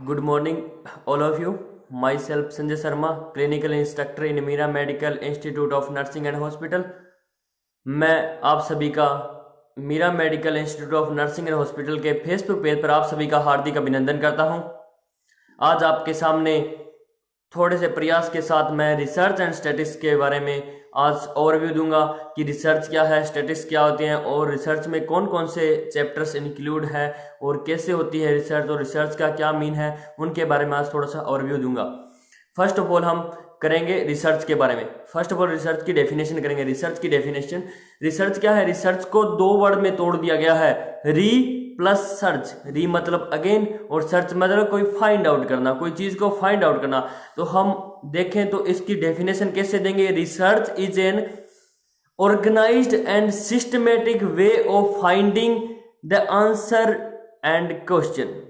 Good morning, all of you. Myself Sanjay Sharma, clinical instructor in Mira Medical Institute of Nursing and Hospital. मैं आप सभी का Meera medical institute of nursing and hospital के Facebook page पर आप सभी का हार्दिक अभिनंदन करता हूं। आज आपके सामने थोड़े से प्रयास के साथ मैं रिसर्च एंड स्टैटिस्टिक्स के बारे में आज ओवरव्यू दूंगा कि रिसर्च क्या है, स्टैटिस्टिक्स क्या होते हैं और रिसर्च में कौन कौन से चैप्टर्स इंक्लूड है और कैसे होती है रिसर्च और रिसर्च का क्या मीन है, उनके बारे में आज थोड़ा सा ओवरव्यू दूंगा। फर्स्ट ऑफ ऑल हम करेंगे रिसर्च के बारे में। फर्स्ट ऑफ ऑल रिसर्च की डेफिनेशन करेंगे। रिसर्च की डेफिनेशन, रिसर्च क्या है? रिसर्च को दो वर्ड में तोड़ दिया गया है, री प्लस सर्च। री मतलब अगेन और सर्च मतलब कोई फाइंड आउट करना, कोई चीज को फाइंड आउट करना। तो हम देखें तो इसकी डेफिनेशन कैसे देंगे? Research is an organised and systematic way of finding the answer and question.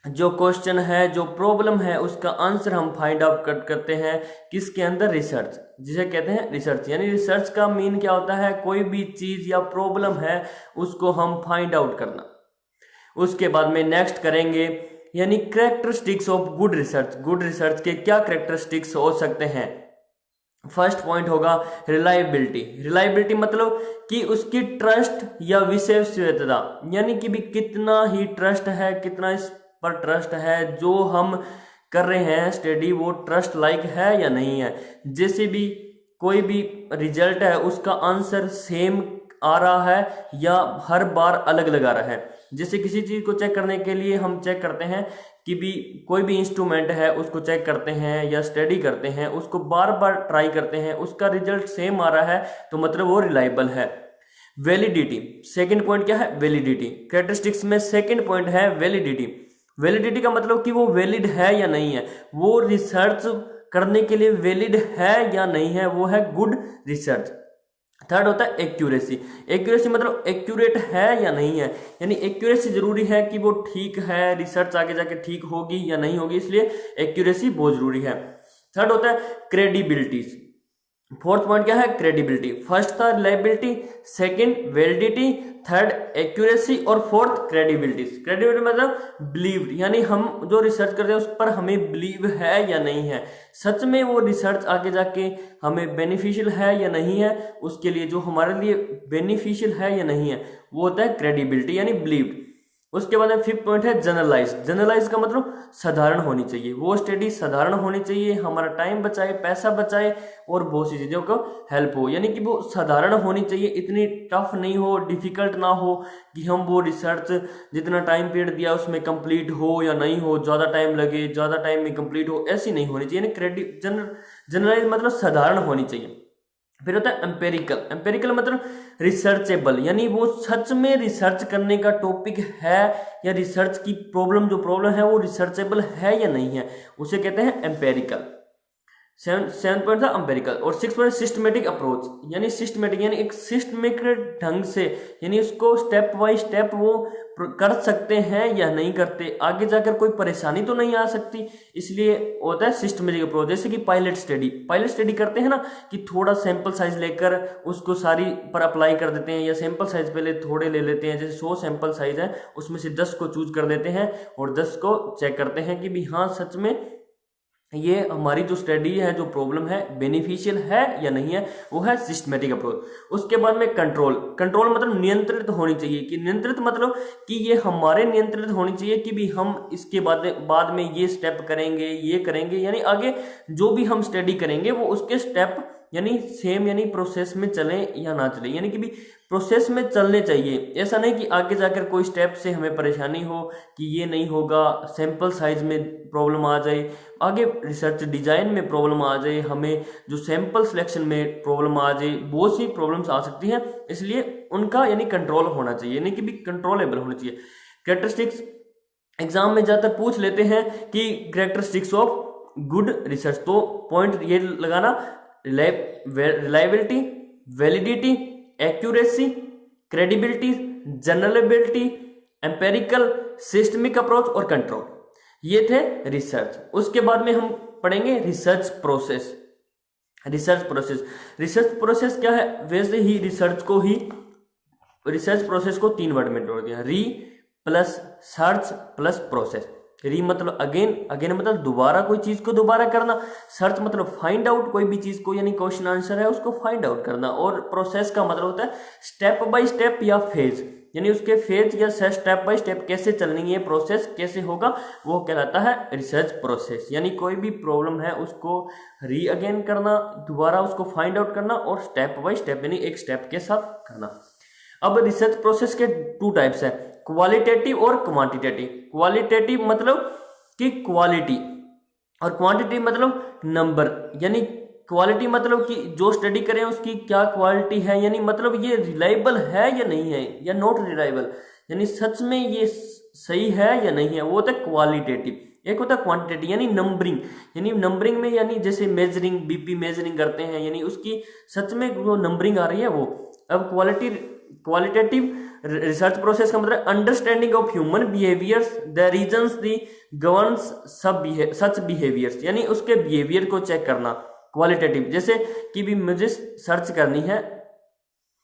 जो क्वेश्चन है, जो प्रॉब्लम है, उसका आंसर हम फाइंड आउट करते हैं किसके अंदर? रिसर्च, जिसे कहते हैं रिसर्च। यानी रिसर्च का मीन क्या होता है? कोई भी चीज या प्रॉब्लम है उसको हम फाइंड आउट करना। उसके बाद में नेक्स्ट करेंगे यानी characteristics of good research. Good research के क्या कैरेक्टरिस्टिक्स हो सकते हैं? फर्स्ट पॉइंट होगा रिलायबिलिटी। रिलायबिलिटी मतलब कि उसकी ट्रस्ट या विश्वसनीयता, यानी कि भी कितना ही ट्रस्ट है, कितना इस पर ट्रस्ट है, जो हम कर रहे हैं स्टडी वो ट्रस्ट लाइक है या नहीं है। जैसे भी कोई भी रिजल्ट है उसका आंसर सेम आ रहा है या हर बार अलग अलग आ रहा है। जैसे किसी चीज को चेक करने के लिए हम चेक करते हैं कि भी कोई भी इंस्ट्रूमेंट है उसको चेक करते हैं या स्टडी करते हैं, उसको बार बार ट्राई करते हैं, उसका रिजल्ट सेम आ रहा है तो मतलब वो रिलायबल है। वैलिडिटी, सेकंड पॉइंट क्या है? वैलिडिटी। कैरेक्टरिस्टिक्स में सेकंड पॉइंट है वैलिडिटी। वैलिडिटी का मतलब कि वो वैलिड है या नहीं है, वो रिसर्च करने के लिए वैलिड है या नहीं है, वो है गुड रिसर्च। थर्ड होता है एक्यूरेसी। एक्यूरेसी मतलब एक्यूरेट है या नहीं है, यानी एक्यूरेसी जरूरी है कि वो ठीक है, रिसर्च आगे जाके ठीक होगी या नहीं होगी, इसलिए एक्यूरेसी बहुत जरूरी है। थर्ड होता है क्रेडिबिलिटी। फोर्थ पॉइंट क्या है? क्रेडिबिलिटी। फर्स्ट था reliability, second validity, third accuracy और फोर्थ क्रेडिबिलिटी। क्रेडिबिलिटी मतलब बिलीव, यानी हम जो रिसर्च करते हैं उस पर हमें बिलीव है या नहीं है, सच में वो रिसर्च आगे जाके हमें बेनिफिशियल है या नहीं है, उसके लिए जो हमारे लिए बेनिफिशियल है या नहीं है वो होता है क्रेडिबिलिटी यानी बिलीव। उसके बाद में फिफ्थ पॉइंट है जनरलाइज। जनरलाइज का मतलब साधारण होनी चाहिए, वो स्टडी साधारण होनी चाहिए, हमारा टाइम बचाए, पैसा बचाए और बहुत सी चीजों को हेल्प हो, यानी कि वो साधारण होनी चाहिए, इतनी टफ नहीं हो, डिफिकल्ट ना हो कि हम वो रिसर्च जितना टाइम पीरियड दिया उसमें कंप्लीट हो या नहीं हो, ज्यादा टाइम लगे, ज्यादा टाइम में कंप्लीट हो, ऐसी नहीं होनी चाहिए। यानी जनरलाइज मतलब साधारण होनी चाहिए। फिर होता है एम्पेरिकल। एम्पेरिकल मतलब रिसर्चेबल, यानी वो सच में रिसर्च करने का टॉपिक है या रिसर्च की प्रॉब्लम, जो प्रॉब्लम है वो रिसर्चेबल है या नहीं है, उसे कहते हैं एम्पेरिकल। सेवन पॉइंट था एम्पेरिकल। और सिक्स पॉइंट सिस्टमेटिक अप्रोच, यानी सिस्टमेटिक यानी एक सिस्टमेटिक ढंग से, यानी उसको स्टेप बाय स्टेप वो कर सकते हैं या नहीं करते, आगे जाकर कोई परेशानी तो नहीं आ सकती, इसलिए होता है सिस्टमेटिक अप्रोच। जैसे कि पायलट स्टडी, पायलट स्टडी करते हैं ना कि थोड़ा सैंपल साइज लेकर उसको सारी पर अप्लाई कर देते हैं, या सैंपल साइज पहले थोड़े ले लेते हैं, जैसे 100 सैंपल साइज है उसमें से 10 को चूज कर देते हैं और 10 को चेक करते हैं कि भी हाँ सच में ये हमारी जो स्टडी है, जो प्रॉब्लम है, बेनिफिशियल है या नहीं है, वो है सिस्टमेटिक अप्रोच। उसके बाद में कंट्रोल। कंट्रोल मतलब नियंत्रित होनी चाहिए, कि नियंत्रित मतलब कि ये हमारे नियंत्रित होनी चाहिए कि भी हम इसके बाद में ये स्टेप करेंगे, ये करेंगे, यानी आगे जो भी हम स्टडी करेंगे वो उसके स्टेप यानी सेम यानी प्रोसेस में चले या ना चले, यानी कि भी प्रोसेस में चलने चाहिए। ऐसा नहीं कि आगे जाकर कोई स्टेप से हमें परेशानी हो कि ये नहीं होगा, सैंपल साइज में प्रॉब्लम आ जाए, आगे रिसर्च डिजाइन में प्रॉब्लम आ जाए, हमें जो सैंपल सिलेक्शन में प्रॉब्लम आ जाए, बहुत सी प्रॉब्लम्स आ सकती हैं, इसलिए उनका यानी कंट्रोल होना चाहिए, यानी कि भी कंट्रोलेबल होना चाहिए। कैरेक्टरिस्टिक्स एग्जाम में ज्यादातर पूछ लेते हैं कि कैरेक्टरिस्टिक्स ऑफ गुड रिसर्च, तो पॉइंट ये लगाना reliability, validity, accuracy, credibility, generalisability, empirical, systemic approach और कंट्रोल, ये थे रिसर्च। उसके बाद में हम पढ़ेंगे research process. Research process, research process क्या है? वैसे ही रिसर्च प्रोसेस को 3 वर्ड में जोड़ दिया, री प्लस सर्च प्लस प्रोसेस। री मतलब अगेन, अगेन मतलब दोबारा कोई चीज को दोबारा करना, सर्च मतलब फाइंड आउट कोई भी चीज को, यानी क्वेश्चन आंसर है उसको फाइंड आउट करना, और प्रोसेस का मतलब होता है स्टेप बाय स्टेप या फेज, यानी उसके फेज या स्टेप बाय स्टेप कैसे चलनी है, प्रोसेस कैसे होगा, वो कहलाता है रिसर्च प्रोसेस। यानी कोई भी प्रॉब्लम है उसको री अगेन करना, दोबारा उसको फाइंड आउट करना, और स्टेप बाय स्टेप यानी एक स्टेप के साथ करना। अब रिसर्च प्रोसेस के टू टाइप्स है, क्वालिटेटिव और क्वांटिटेटिव। क्वालिटेटिव मतलब कि क्वालिटी, और क्वांटिटी मतलब नंबर, यानी क्वालिटी मतलब कि जो स्टडी करें उसकी क्या क्वालिटी है, यानी मतलब ये रिलायबल है या नहीं है, या नॉट रिलायबल, यानी सच में ये सही है या नहीं है, वो होता है क्वालिटेटिव। एक होता है क्वांटिटेटिव यानी नंबरिंग, यानी नंबरिंग में यानी जैसे मेजरिंग, बीपी मेजरिंग करते हैं, यानी उसकी सच में जो नंबरिंग आ रही है वो। अब क्वालिटेटिव रिसर्च प्रोसेस का मतलब understanding of human behaviours, the reasons the governs such behaviours, यानी उसके बिहेवियर को चेक करना। क्वालिटेटिव जैसे कि भी मुझे सर्च करनी है,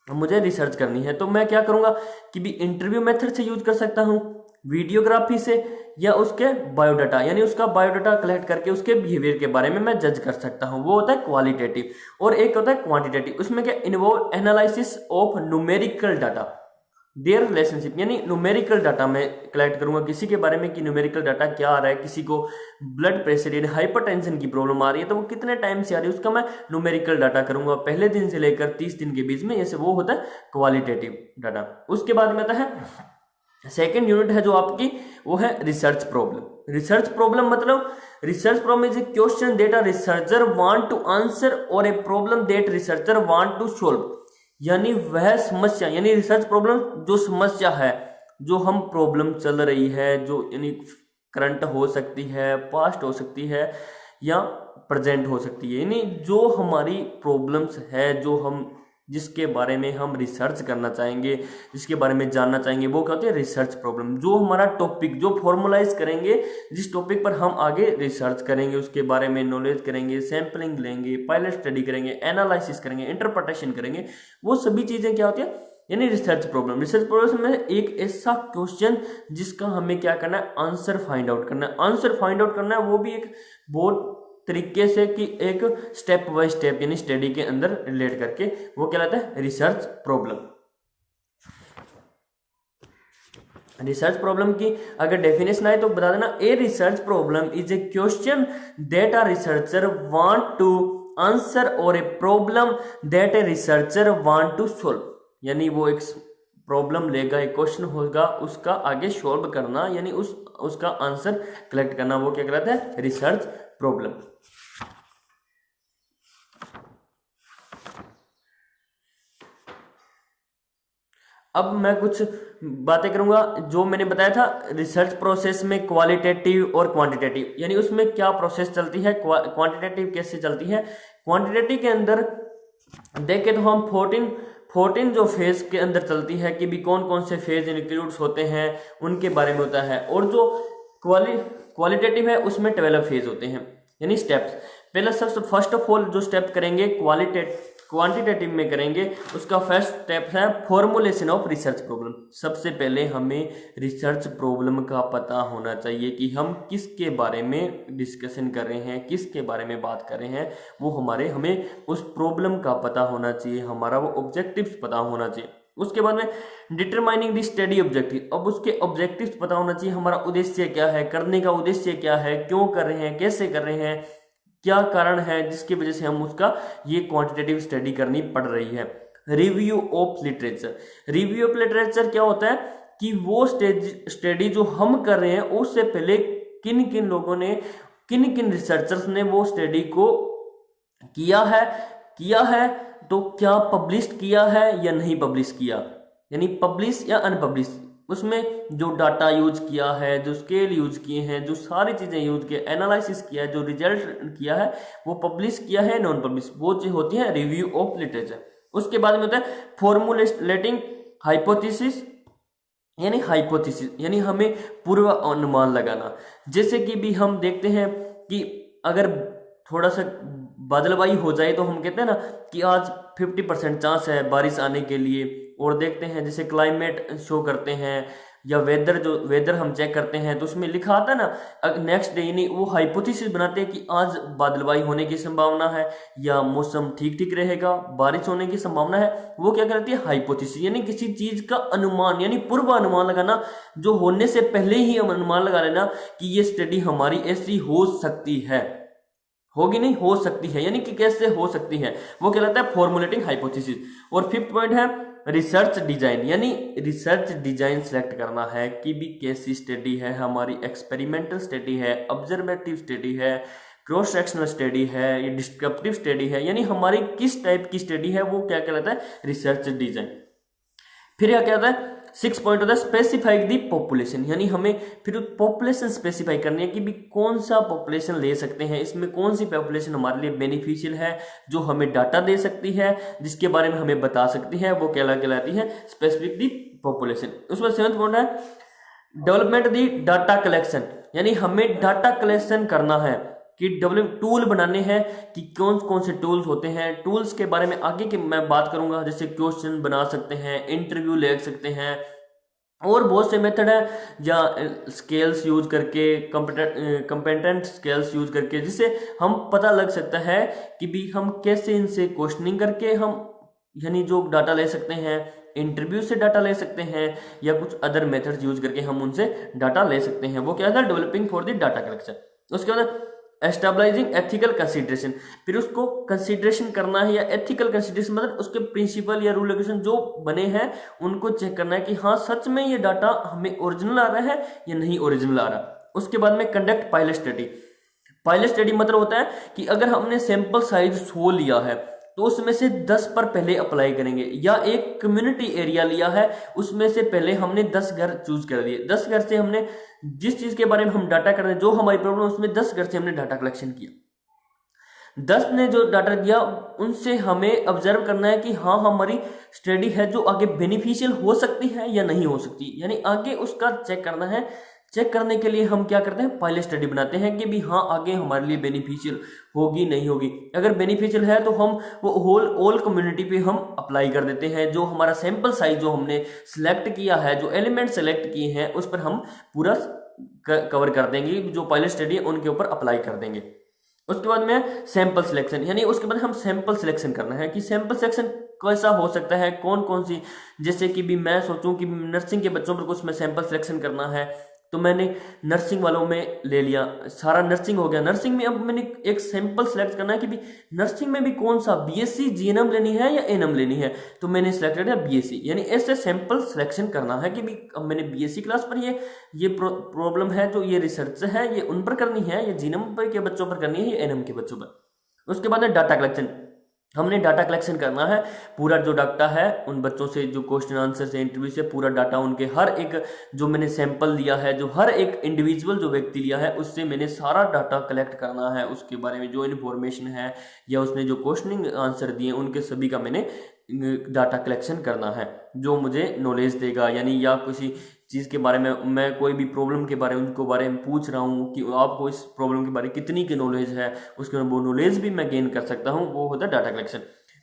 मुझे रिसर्च करनी है, तो मैं क्या करूंगा कि भी इंटरव्यू मेथड से यूज कर सकता हूं, वीडियोग्राफी से, या उसके बायोडाटा, यानी उसका बायोडाटा कलेक्ट करके उसके बिहेवियर के बारे में मैं जज कर सकता हूं, वो होता है क्वालिटेटिव। और एक होता है क्वांटिटेटिव, उसमें क्या involve analysis of numerical data, their relationship, यानी न्यूमेरिकल डाटा मैं कलेक्ट करूंगा किसी के बारे में कि न्यूमेरिकल डाटा क्या आ रहा है, किसी को ब्लड प्रेशर यानी हाइपरटेंशन की प्रॉब्लम आ रही है तो वो कितने टाइम से आ रही है, उसका मैं न्यूमेरिकल डाटा करूंगा पहले दिन से लेकर 30 दिन के बीच में, जैसे वो होता है क्वालिटेटिव डाटा। उसके बाद में आता है सेकेंड यूनिट है जो आपकी, वो है रिसर्च प्रॉब्लम। रिसर्च प्रॉब्लम मतलब research problem is a question that a researcher want to answer और a problem that researcher want to solve, यानी वह समस्या, यानी रिसर्च प्रॉब्लम जो समस्या है, जो हम प्रॉब्लम चल रही है, जो यानी करंट हो सकती है, पास्ट हो सकती है, या प्रेजेंट हो सकती है, यानी जो हमारी प्रॉब्लम्स है, जो हम जिसके बारे में हम रिसर्च करना चाहेंगे, जिसके बारे में जानना चाहेंगे, वो क्या होती है रिसर्च प्रॉब्लम। जो हमारा टॉपिक जो फॉर्मुलाइज करेंगे, जिस टॉपिक पर हम आगे रिसर्च करेंगे, उसके बारे में नॉलेज करेंगे, सैम्पलिंग लेंगे, पायलट स्टडी करेंगे, एनालिसिस करेंगे, इंटरप्रिटेशन करेंगे, वो सभी चीजें क्या होती है यानी रिसर्च प्रॉब्लम। रिसर्च प्रॉब्लम में एक ऐसा क्वेश्चन जिसका हमें क्या करना है, आंसर फाइंड आउट करना है। आंसर फाइंड आउट करना है वो भी एक बहुत तरीके से कि एक स्टेप बाय स्टेप यानी स्टडी के अंदर रिलेट करके, वो कहलाता है रिसर्च प्रॉब्लम। रिसर्च प्रॉब्लम की अगर डेफिनेशन आए तो बता देना, a research problem is a question that a researcher want to answer और a problem that a researcher want to solve, यानी वो एक प्रॉब्लम लेगा, एक क्वेश्चन होगा, उसका आगे सॉल्व करना, यानी उसका आंसर कलेक्ट करना, वो क्या कहलाता है रिसर्च प्रॉब्लम। अब मैं कुछ बातें करूंगा जो मैंने बताया था रिसर्च प्रोसेस में क्वालिटेटिव और क्वांटिटेटिव, यानी उसमें क्या प्रोसेस चलती है, क्वांटिटेटिव कैसे चलती है। क्वांटिटेटिव के अंदर देखें तो हम 14 जो फेज के अंदर चलती है कि भी कौन कौन से फेज इंक्लूड्स होते हैं उनके बारे में होता है, और जो क्वालिटेटिव है उसमें 12 फेज होते हैं यानी स्टेप्स। पहला सबसे फर्स्ट ऑफ ऑल जो स्टेप करेंगे क्वांटिटेटिव में करेंगे, उसका फर्स्ट स्टेप है फॉर्मुलेशन ऑफ रिसर्च प्रॉब्लम। सबसे पहले हमें रिसर्च प्रॉब्लम का पता होना चाहिए कि हम किसके बारे में डिस्कशन कर रहे हैं, किसके बारे में बात कर रहे हैं, वो हमें उस प्रॉब्लम का पता होना चाहिए, हमारा वो ऑब्जेक्टिव्स पता होना चाहिए। उसके बाद में डिटरमाइनिंग द स्टडी ऑब्जेक्टिव, अब उसके ऑब्जेक्टिव्स पता होना चाहिए, हमारा उद्देश्य क्या है, करने का उद्देश्य क्या है, क्यों कर रहे हैं, कैसे कर रहे हैं, क्या कारण है जिसकी वजह से हम उसका ये क्वांटिटेटिव स्टडी करनी पड़ रही है। Review of literature, review of literature क्या होता है कि वो स्टडी जो हम कर रहे हैं उससे पहले किन किन लोगों ने, किन किन रिसर्चर्स ने वो स्टडी को किया है तो क्या पब्लिश किया है या नहीं पब्लिश किया, यानी पब्लिश या अनपब्लिश, उसमें जो डाटा यूज किया है, जो स्केल यूज किए हैं, जो सारी चीजें यूज किया, एनालिसिस किया है, जो रिजल्ट किया है, वो पब्लिश किया है नॉन पब्लिश, वो चीज होती है रिव्यू ऑफ लिटरेचर। उसके बाद में होता है फॉर्मुलेटिंग हाइपोथेसिस, यानी हमें पूर्व अनुमान लगाना। जैसे कि भी हम देखते हैं कि अगर थोड़ा सा बादलवाई हो जाए तो हम कहते हैं ना कि आज 50% चांस है बारिश आने के लिए, और देखते हैं जैसे क्लाइमेट शो करते हैं या वेदर हम चेक करते हैं तो उसमें लिखा आता है ना नेक्स्ट डे, यानी वो हाइपोथेसिस बनाते हैं कि आज बादलबाई होने की संभावना है या मौसम ठीक ठीक रहेगा, बारिश होने की संभावना है। वो क्या करती है, हाइपोथेसिस, यानी किसी चीज का अनुमान यानी पूर्व अनुमान लगाना, जो होने से पहले ही हम अनुमान लगा लेना कि ये स्टडी हमारी ऐसी हो सकती है, होगी नहीं, हो सकती है, यानी कि कैसे हो सकती है, वो कहलाता है फॉर्मुलेटिंग हाइपोथेसिस। और फिफ्थ पॉइंट है रिसर्च डिजाइन, यानी रिसर्च डिजाइन सेलेक्ट करना है कि भी कैसी स्टडी है हमारी, एक्सपेरिमेंटल स्टडी है, ऑब्जर्वेटिव स्टडी है, क्रॉस सेक्शनल स्टडी है, ये डिस्क्रिप्टिव स्टडी है, यानी हमारी किस टाइप की स्टडी है, वो क्या कहलाता है, रिसर्च डिजाइन। फिर क्या कहता है, 6 पॉइंट होता है स्पेसिफाई दी पॉपुलेशन, यानी हमें फिर पॉपुलेशन स्पेसिफाई करनी है कि भी कौन सा पॉपुलेशन ले सकते हैं, इसमें कौन सी पॉपुलेशन हमारे लिए बेनिफिशियल है, जो हमें डाटा दे सकती है, जिसके बारे में हमें बता सकती है, वो कहलाती है स्पेसिफिक दी पॉपुलेशन। उसमें 7th पॉइंट है डेवलपमेंट दी डाटा कलेक्शन, यानी हमें डाटा कलेक्शन करना है कि डेवलप टूल बनाने हैं कि कौन कौन से टूल्स होते हैं। टूल्स के बारे में आगे की मैं बात करूंगा, जैसे क्वेश्चन बना सकते हैं, इंटरव्यू ले सकते हैं, और बहुत से मेथड है, या स्केल्स यूज करके, कंपेटेंट स्केल्स यूज करके, जिससे हम पता लग सकता है कि भी हम कैसे इनसे क्वेश्चनिंग करके हम यानी जो डाटा ले सकते हैं, इंटरव्यू से डाटा ले सकते हैं, या कुछ अदर मेथड्स यूज करके हम उनसे डाटा ले सकते हैं। वो क्या था, developing for the data collection. उसके बाद एस्टेब्लाइजिंग एथिकल कंसिडरेशन, फिर उसको कंसिडरेशन करना है, या एथिकल कंसिडरेशन मतलब उसके प्रिंसिपल या रूल रेगुलेशन जो बने हैं उनको चेक करना है कि हाँ सच में ये डाटा हमें ओरिजिनल आ रहा है या नहीं ओरिजिनल आ रहा। उसके बाद में conduct pilot study. Pilot study मतलब होता है कि अगर हमने सैंपल साइज 100 लिया है तो उसमें से 10 पर पहले अप्लाई करेंगे, या एक कम्युनिटी एरिया लिया है उसमें से पहले हमने 10 घर चूज कर दिए, 10 घर से हमने जिस चीज के बारे में हम डाटा कर रहे हैं, जो हमारी प्रॉब्लम, उसमें 10 घर से हमने डाटा कलेक्शन किया। 10 ने जो डाटा दिया उनसे हमें ऑब्जर्व करना है कि हाँ हमारी स्टडी है जो आगे बेनिफिशियल हो सकती है या नहीं हो सकती, यानी आगे उसका चेक करना है। चेक करने के लिए हम क्या करते हैं, पायलट स्टडी बनाते हैं कि भी हाँ आगे हमारे लिए बेनिफिशियल होगी नहीं होगी। अगर बेनिफिशियल है तो हम वो ऑल कम्युनिटी पे हम अप्लाई कर देते हैं। जो हमारा सैंपल साइज जो हमने सिलेक्ट किया है, जो एलिमेंट सेलेक्ट किए हैं, उस पर हम पूरा कवर कर देंगे, जो पायलट स्टडी है उनके ऊपर अप्लाई कर देंगे। उसके बाद में सैंपल सिलेक्शन, यानी उसके बाद हम सैंपल सिलेक्शन करना है कि सैंपल सिलेक्शन कैसा हो सकता है, कौन कौन सी, जैसे कि भी मैं सोचूं कि नर्सिंग के बच्चों पर कुछ मैं सैंपल सिलेक्शन करना है, तो मैंने नर्सिंग वालों में ले लिया, सारा नर्सिंग हो गया। नर्सिंग में अब मैंने एक सैंपल सेलेक्ट करना है कि भी नर्सिंग में भी कौन सा बीएससी जीएनएम लेनी है या एनएम लेनी है, तो मैंने सेलेक्ट किया बीएससी, यानी ऐसे सैंपल सिलेक्शन करना है कि भी अब मैंने बीएससी क्लास पर ये प्रॉब्लम है, जो ये रिसर्च है ये उन पर करनी है, या जीएनएम पर के बच्चों पर करनी है, या एनएम के बच्चों पर। उसके बाद डाटा कलेक्शन, हमने डाटा कलेक्शन करना है, पूरा जो डाटा है उन बच्चों से, जो क्वेश्चन आंसर से, इंटरव्यू से, पूरा डाटा उनके हर एक जो मैंने सैंपल लिया है, जो हर एक इंडिविजुअल जो व्यक्ति लिया है उससे मैंने सारा डाटा कलेक्ट करना है, उसके बारे में जो इन्फॉर्मेशन है या उसने जो क्वेश्चनिंग आंसर दिए उनके सभी का मैंने डाटा कलेक्शन करना है, जो मुझे नॉलेज देगा। यानी या किसी चीज़ के बारे में मैं कोई भी प्रॉब्लम के बारे में उनको बारे में पूछ रहा हूँ कि आपको इस प्रॉब्लम के बारे में कितनी की नॉलेज है, उसके वो नॉलेज भी मैं गेन कर सकता हूँ, वो होता है data collection.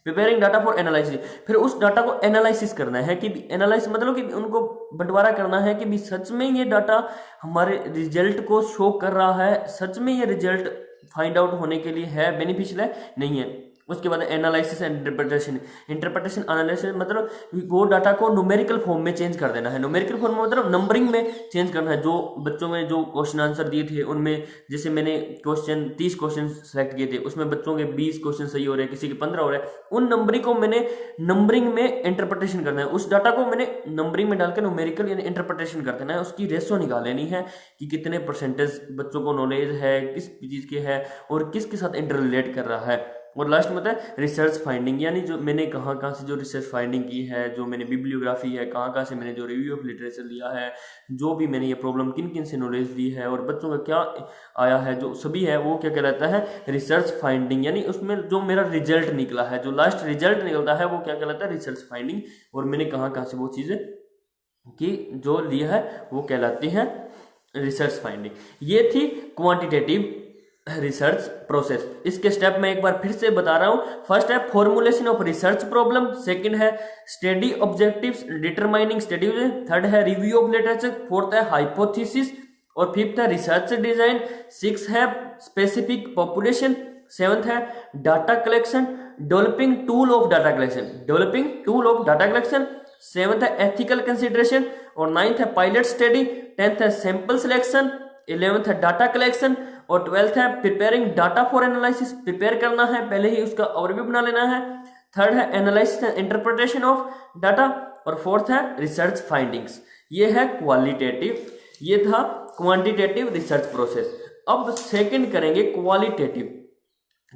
Preparing data for analysis, फिर उस डाटा को एनालिसिस करना है कि एनालाइज मतलब कि उनको बंटवारा करना है कि भी सच में ये डाटा हमारे रिजल्ट को शो कर रहा है, सच में ये रिजल्ट फाइंड आउट होने के लिए है, बेनिफिशियल है नहीं है। उसके बाद analysis and interpretation, interpretation analysis मतलब वो डाटा को न्यूमेरिकल फॉर्म में चेंज कर देना है। न्यूमेरिकल फॉर्म में मतलब नंबरिंग में चेंज करना है। जो बच्चों में जो क्वेश्चन आंसर दिए थे उनमें, जैसे मैंने 30 क्वेश्चन सेलेक्ट किए थे, उसमें बच्चों के 20 क्वेश्चन सही हो रहे हैं, किसी के 15 हो रहे हैं, उन नंबरिंग को मैंने नंबरिंग में इंटरप्रिटेशन करना है। उस डाटा को मैंने नंबरिंग में डालकर न्यूमेरिकल यानी इंटरप्रिटेशन कर देना है, उसकी रेशो निकाल लेनी है कि कितने परसेंटेज बच्चों को नॉलेज है, किस चीज़ की है और किसके साथ इंटर रिलेट कर रहा है। और लास्ट में होता है रिसर्च फाइंडिंग, यानी जो मैंने कहाँ कहाँ से जो रिसर्च फाइंडिंग की है, जो मैंने बिब्लियोग्राफी है, कहाँ कहाँ से मैंने जो रिव्यू ऑफ लिटरेचर लिया है, जो भी मैंने ये प्रॉब्लम किन किन से नॉलेज ली है और बच्चों का क्या आया है, जो सभी है वो क्या कहलाता है रिसर्च फाइंडिंग। यानी उसमें जो मेरा रिजल्ट निकला है, जो लास्ट रिजल्ट निकलता है वो क्या कहलाता है रिसर्च फाइंडिंग। और मैंने कहाँ कहाँ से वो चीज़ें की जो लिया है वो कहलाती है रिसर्च फाइंडिंग। ये थी क्वांटिटेटिव रिसर्च प्रोसेस। इसके स्टेप मैं एक बार फिर से बता रहा हूं। फर्स्ट है formulation of research problem, second है study objectives determining study, third है रिव्यू ऑफ लिटरेचर, फोर्थ है हाइपोथेसिस और फिफ्थ है रिसर्च डिजाइन, सिक्स है स्पेसिफिक पॉपुलेशन, सेवंथ है data collection, developing tool of data collection, seventh है ethical consideration और ninth है पायलट स्टडी, टेंथ है सैंपल सिलेक्शन, 11th है डाटा कलेक्शन और 12th है preparing data for analysis. Prepare करना है, पहले ही उसका ओवरव्यू बना लेना है। थर्ड है analysis and interpretation of data और फोर्थ है रिसर्च फाइंडिंग्स। ये है क्वालिटेटिव, ये था क्वांटिटेटिव रिसर्च प्रोसेस। अब सेकंड करेंगे क्वालिटेटिव।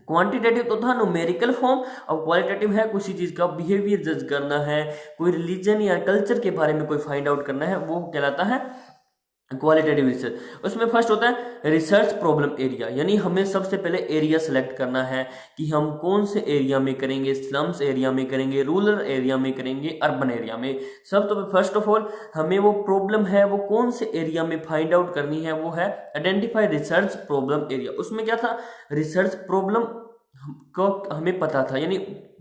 क्वांटिटेटिव तो था न्यूमेरिकल फॉर्म, अब क्वालिटेटिव है किसी चीज का बिहेवियर जज करना है, कोई रिलीजन या कल्चर के बारे में कोई फाइंड आउट करना है, वो कहलाता है क्वालिटेटिव रिसर्च। उसमें फर्स्ट होता है रिसर्च प्रॉब्लम एरिया, यानी हमें सबसे पहले एरिया सेलेक्ट करना है कि हम कौन से एरिया में करेंगे, स्लम्स एरिया में करेंगे, रूरल एरिया में करेंगे, अर्बन एरिया में। सब तो फर्स्ट ऑफ ऑल हमें वो प्रॉब्लम है वो कौन से एरिया में फाइंड आउट करनी है, वो है आइडेंटिफाई रिसर्च प्रॉब्लम एरिया। उसमें क्या था, रिसर्च प्रॉब्लम को हमें पता था, यानी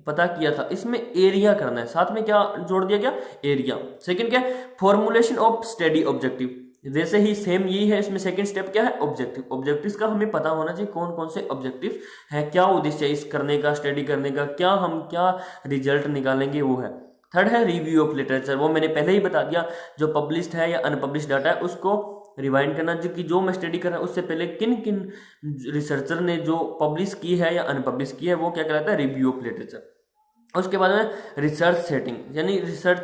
पता किया था, इसमें एरिया करना है, साथ में क्या जोड़ दिया गया, एरिया। सेकंड क्या है, फॉर्मुलेशन ऑफ स्टडी ऑब्जेक्टिव, जैसे ही सेम यही है, इसमें सेकंड स्टेप क्या है, ऑब्जेक्टिव। ऑब्जेक्टिव्स का हमें पता होना चाहिए कौन कौन से ऑब्जेक्टिव है, क्या उद्देश्य है इस करने का, स्टडी करने का, क्या रिजल्ट निकालेंगे, वो है। थर्ड है रिव्यू ऑफ लिटरेचर, वो मैंने पहले ही बता दिया, जो पब्लिश्ड है या अनपब्लिश्ड डाटा है उसको रिवाइंड करना, जो कि जो मैं स्टडी कर रहा हूँ उससे पहले किन किन रिसर्चर ने जो पब्लिश की है या अनपब्लिश की है, वो क्या कहलाता है, रिव्यू ऑफ लिटरेचर। उसके बाद में रिसर्च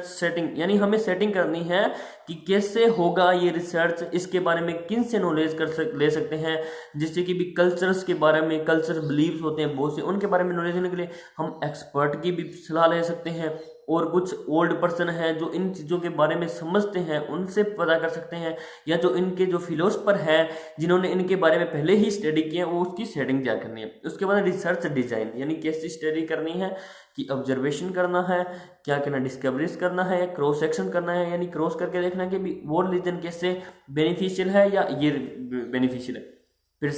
सेटिंग, यानी हमें सेटिंग करनी है कि कैसे होगा ये रिसर्च, इसके बारे में किन से नॉलेज ले सकते हैं, जिससे कि भी कल्चर्स के बारे में, कल्चर बिलीव्स होते हैं बहुत से, उनके बारे में नॉलेज लेने के लिए हम एक्सपर्ट की भी सलाह ले सकते हैं, और कुछ ओल्ड पर्सन हैं जो इन चीज़ों के बारे में समझते हैं उनसे पता कर सकते हैं, या जो इनके जो फिलोसफर हैं जिन्होंने इनके बारे में पहले ही स्टडी किया वो उसकी सेटिंग तैयार करनी है। उसके बाद रिसर्च डिजाइन, यानी कैसी स्टडी करनी है कि ऑब्जर्वेशन करना है, क्या करना, डिस्कवरीज करना है या क्रॉस सेक्शन करना है, यानी क्रॉस करके देखना कि भी वो रिलीजन कैसे बेनिफिशियल है या ये बेनिफिशियल है। फिर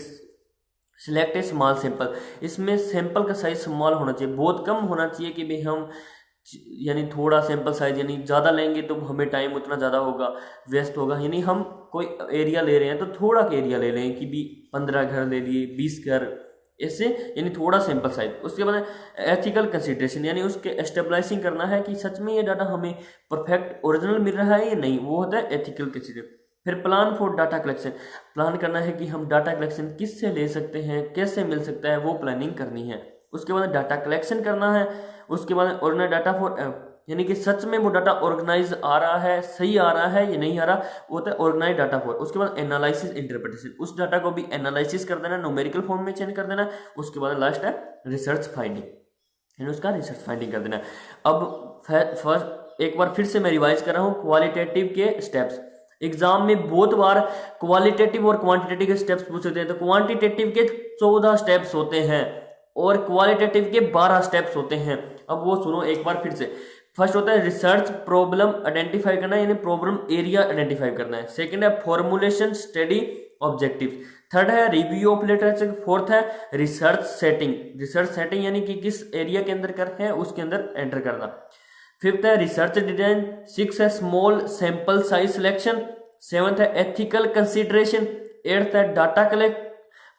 सिलेक्ट ए स्मॉल सैंपल, इसमें सैंपल का साइज स्मॉल होना चाहिए, बहुत कम होना चाहिए कि भाई हम यानी थोड़ा सैंपल साइज, यानी ज़्यादा लेंगे तो हमें टाइम उतना ज़्यादा होगा, वेस्ट होगा। यानी हम कोई एरिया ले रहे हैं तो थोड़ा का एरिया ले लें कि भी 15 घर ले लिए, 20 घर, ऐसे, यानी थोड़ा सैंपल साइज। उसके बाद एथिकल कंसिडरेशन, यानी उसके एस्टेब्लाइजिंग करना है कि सच में ये डाटा हमें परफेक्ट ओरिजिनल मिल रहा है या नहीं, वो होता है एथिकल कंसिडरेशन। फिर plan for data collection, plan करना है कि हम डाटा कलेक्शन किससे ले सकते हैं, कैसे मिल सकता है, वो प्लानिंग करनी है। उसके बाद डाटा कलेक्शन करना है। उसके बाद ऑर्गेनाइज डाटा फॉर, यानी कि सच में वो डाटा ऑर्गेनाइज आ रहा है, सही आ रहा है या नहीं आ रहा, वो होता है ऑर्गेनाइज डाटा फॉर। उसके बाद एनालिसिस इंटरप्रिटेशन, उस डाटा को भी एनालिसिस कर देना, न्यूमेरिकल फॉर्म में चेंज कर देना। उसके बाद लास्ट है रिसर्च फाइंडिंग, यानी उसका रिसर्च फाइंडिंग कर देना। अब फर्स्ट एक बार फिर से मैं रिवाइज कर रहा हूँ क्वालिटेटिव के स्टेप्स। एग्जाम में बहुत बार क्वालिटेटिव और क्वांटिटेटिव के स्टेप्स पूछते हैं, तो क्वांटिटेटिव के 14 स्टेप्स होते हैं और क्वालिटेटिव के 12 स्टेप्स होते हैं। अब वो सुनो एक बार फिर से। फर्स्ट होता है रिसर्च प्रॉब्लम आइडेंटिफाई करना, यानी प्रॉब्लम एरिया आइडेंटिफाई करना है। सेकंड है फॉर्मुलेशन स्टडी ऑब्जेक्टिव। थर्ड है रिव्यू ऑफ लिटरेचर। फोर्थ है रिसर्च सेटिंग यानी कि किस एरिया के अंदर कर है उसके अंदर एंटर करना। फिफ्थ है रिसर्च डिजाइन। सिक्स है small sample size selection. Seventh है एथिकल कंसिडरेशन। एट्थ है data collect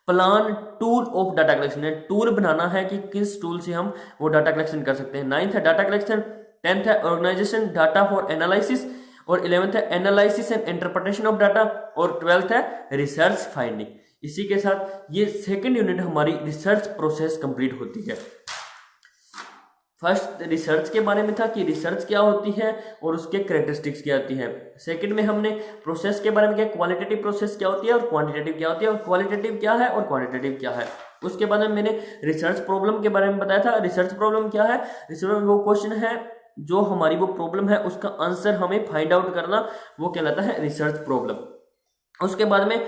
plan tool of data collection, tool बनाना है कि किस टूल से हम वो डाटा कलेक्शन कर सकते हैं। नाइन्थ है डाटा कलेक्शन। टेंथ है ऑर्गेनाइजेशन डाटा फॉर एनालिसिस और 11th है analysis and interpretation of data और 12th है रिसर्च फाइंडिंग। इसी के साथ ये सेकंड यूनिट हमारी रिसर्च प्रोसेस कंप्लीट होती है। फर्स्ट रिसर्च के बारे में था कि रिसर्च क्या होती है और उसके कैरेक्टरिस्टिक्स क्या होती है। सेकंड में हमने प्रोसेस के बारे में क्या, क्वालिटेटिव प्रोसेस क्या होती है और क्वांटिटेटिव क्या होती है, और क्वालिटेटिव क्या है और क्वांटिटेटिव क्या है। उसके बाद में मैंने रिसर्च प्रॉब्लम के बारे में बताया था। रिसर्च प्रॉब्लम क्या है, रिसर्च वो क्वेश्चन है जो हमारी वो प्रॉब्लम है उसका आंसर हमें फाइंड आउट करना, वो कहलाता है रिसर्च प्रॉब्लम। उसके बाद में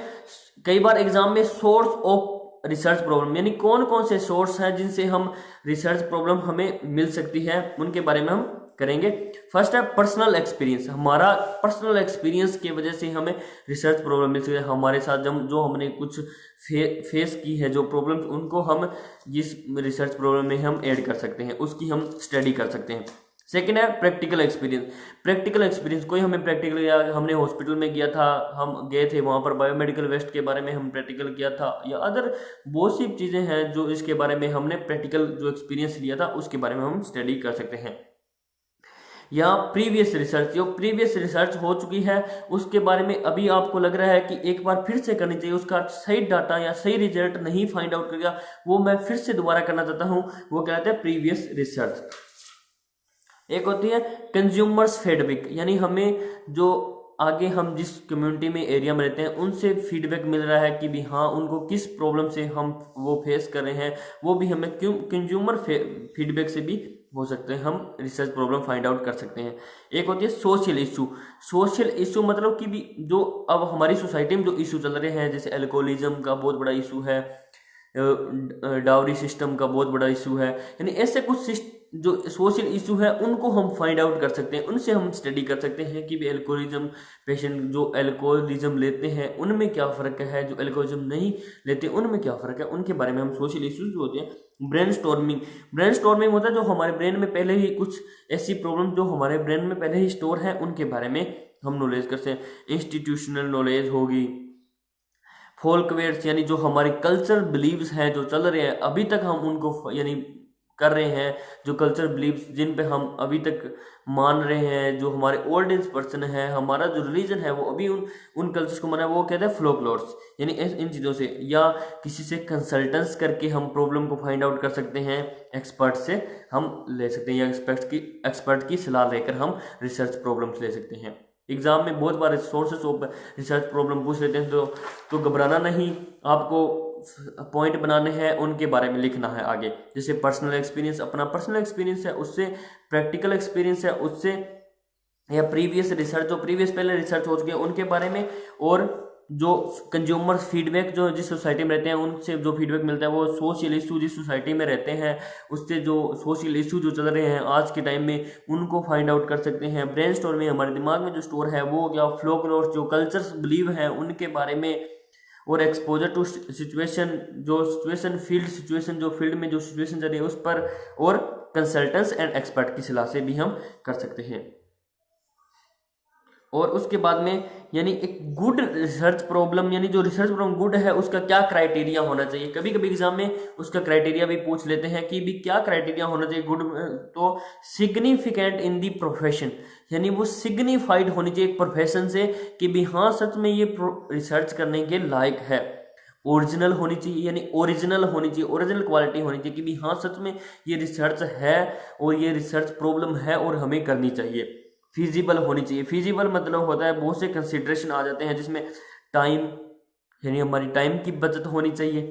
कई बार एग्जाम में सोर्स ऑफ रिसर्च प्रॉब्लम, यानी कौन कौन से सोर्स हैं जिनसे हम रिसर्च प्रॉब्लम हमें मिल सकती है, उनके बारे में हम करेंगे। फर्स्ट है पर्सनल एक्सपीरियंस। हमारा पर्सनल एक्सपीरियंस की वजह से हमें रिसर्च प्रॉब्लम मिल सकती है। हमारे साथ जब जो हमने कुछ फेस की है जो प्रॉब्लम्स, उनको हम इस रिसर्च प्रॉब्लम में हम ऐड कर सकते हैं, उसकी हम स्टडी कर सकते हैं। सेकेंड है प्रैक्टिकल एक्सपीरियंस। प्रैक्टिकल एक्सपीरियंस कोई हमें प्रैक्टिकल, या हमने हॉस्पिटल में गया था, हम गए थे वहाँ पर बायोमेडिकल वेस्ट के बारे में हम प्रैक्टिकल किया था, या अदर बहुत सी चीज़ें हैं जो इसके बारे में हमने प्रैक्टिकल जो एक्सपीरियंस लिया था उसके बारे में हम स्टडी कर सकते हैं। या प्रीवियस रिसर्च, जो प्रीवियस रिसर्च हो चुकी है उसके बारे में अभी आपको लग रहा है कि एक बार फिर से करनी चाहिए, उसका सही डाटा या सही रिजल्ट नहीं फाइंड आउट करेगा, वो मैं फिर से दोबारा करना चाहता हूँ, वो कहते हैं प्रीवियस रिसर्च। एक होती है कंज्यूमर्स फीडबैक, यानी हमें जो आगे हम जिस कम्युनिटी में एरिया में रहते हैं उनसे फीडबैक मिल रहा है कि भी हाँ उनको किस प्रॉब्लम से हम वो फेस कर रहे हैं, वो भी हमें क्यों कंज्यूमर फीडबैक से भी हो सकते हैं, हम रिसर्च प्रॉब्लम फाइंड आउट कर सकते हैं। एक होती है सोशल इशू। सोशल इशू मतलब कि भी जो अब हमारी सोसाइटी में जो इशू चल रहे हैं, जैसे एल्कोहलिज्म का बहुत बड़ा इशू है, डाउरी सिस्टम का बहुत बड़ा इशू है, यानी ऐसे कुछ जो सोशल इशू है उनको हम फाइंड आउट कर सकते हैं, उनसे हम स्टडी कर सकते हैं कि भी एल्कोहलिज्म पेशेंट जो एल्कोहलिज्म लेते हैं उनमें क्या फ़र्क है, जो एल्कोहलिज्म नहीं लेते उनमें क्या फ़र्क है, उनके बारे में हम सोशल इश्यूज जो होते हैं। ब्रेन स्टॉर्मिंग होता है जो हमारे ब्रेन में पहले ही कुछ ऐसी प्रॉब्लम जो हमारे ब्रेन में पहले ही स्टोर है उनके बारे में हम नॉलेज करते हैं। इंस्टीट्यूशनल नॉलेज होगी। फोल्कवेट्स, यानी जो हमारे कल्चर बिलीव्स हैं जो चल रहे हैं अभी तक हम उनको यानी कर रहे हैं, जो कल्चर बिलीव्स जिन पे हम अभी तक मान रहे हैं, जो हमारे ओल्ड एज पर्सन है, हमारा जो रिलीजन है वो अभी उन कल्चर्स को माना, वो कहते हैं फ्लोकलोर्स, यानी इन चीज़ों से या किसी से कंसल्टेंस करके हम प्रॉब्लम को फाइंड आउट कर सकते हैं, एक्सपर्ट से हम ले सकते हैं, या एक्सपर्ट की सलाह लेकर हम रिसर्च प्रॉब्लम्स ले सकते हैं। एग्जाम में बहुत बार सोर्सेस ऑफ रिसर्च प्रॉब्लम पूछ लेते हैं, तो घबराना नहीं, आपको पॉइंट बनाने हैं, उनके बारे में लिखना है आगे। जैसे पर्सनल एक्सपीरियंस, अपना पर्सनल एक्सपीरियंस है उससे, प्रैक्टिकल एक्सपीरियंस है उससे, या प्रीवियस रिसर्च जो प्रीवियस पहले रिसर्च हो चुके हैं उनके बारे में, और जो कंज्यूमर फीडबैक जो जिस सोसाइटी में रहते हैं उनसे जो फीडबैक मिलता है, वो सोशल इशू जिस सोसाइटी में रहते हैं उससे जो सोशल इशू जो चल रहे हैं आज के टाइम में उनको फाइंड आउट कर सकते हैं। ब्रेन स्टोर में हमारे दिमाग में जो स्टोर है वो, या फ्लोकलोर जो कल्चर्स बिलीव है उनके बारे में, और एक्सपोजर टू सिचुएशन जो फील्ड में जो सिचुएशन चल रही है उस पर, और कंसल्टेंट्स एंड एक्सपर्ट की सलाह से भी हम कर सकते हैं। और उसके बाद में यानी एक गुड रिसर्च प्रॉब्लम, यानी जो रिसर्च प्रॉब्लम गुड है उसका क्या क्राइटेरिया होना चाहिए। कभी कभी एग्जाम में उसका क्राइटेरिया भी पूछ लेते हैं कि भी क्या क्राइटेरिया होना चाहिए गुड, तो सिग्निफिकेंट इन दी प्रोफेशन, यानी वो सिग्निफाइड होनी चाहिए एक प्रोफेशन से कि भी हाँ सच में ये रिसर्च करने के लायक है। ओरिजिनल होनी चाहिए, यानी ओरिजिनल होनी चाहिए, ओरिजिनल क्वालिटी होनी चाहिए कि भी हाँ सच में ये रिसर्च है और ये रिसर्च प्रॉब्लम है और हमें करनी चाहिए। फिजिबल होनी चाहिए। फिजिबल मतलब होता है बहुत से कंसिडरेशन आ जाते हैं जिसमें टाइम, यानी हमारी टाइम की बचत होनी चाहिए।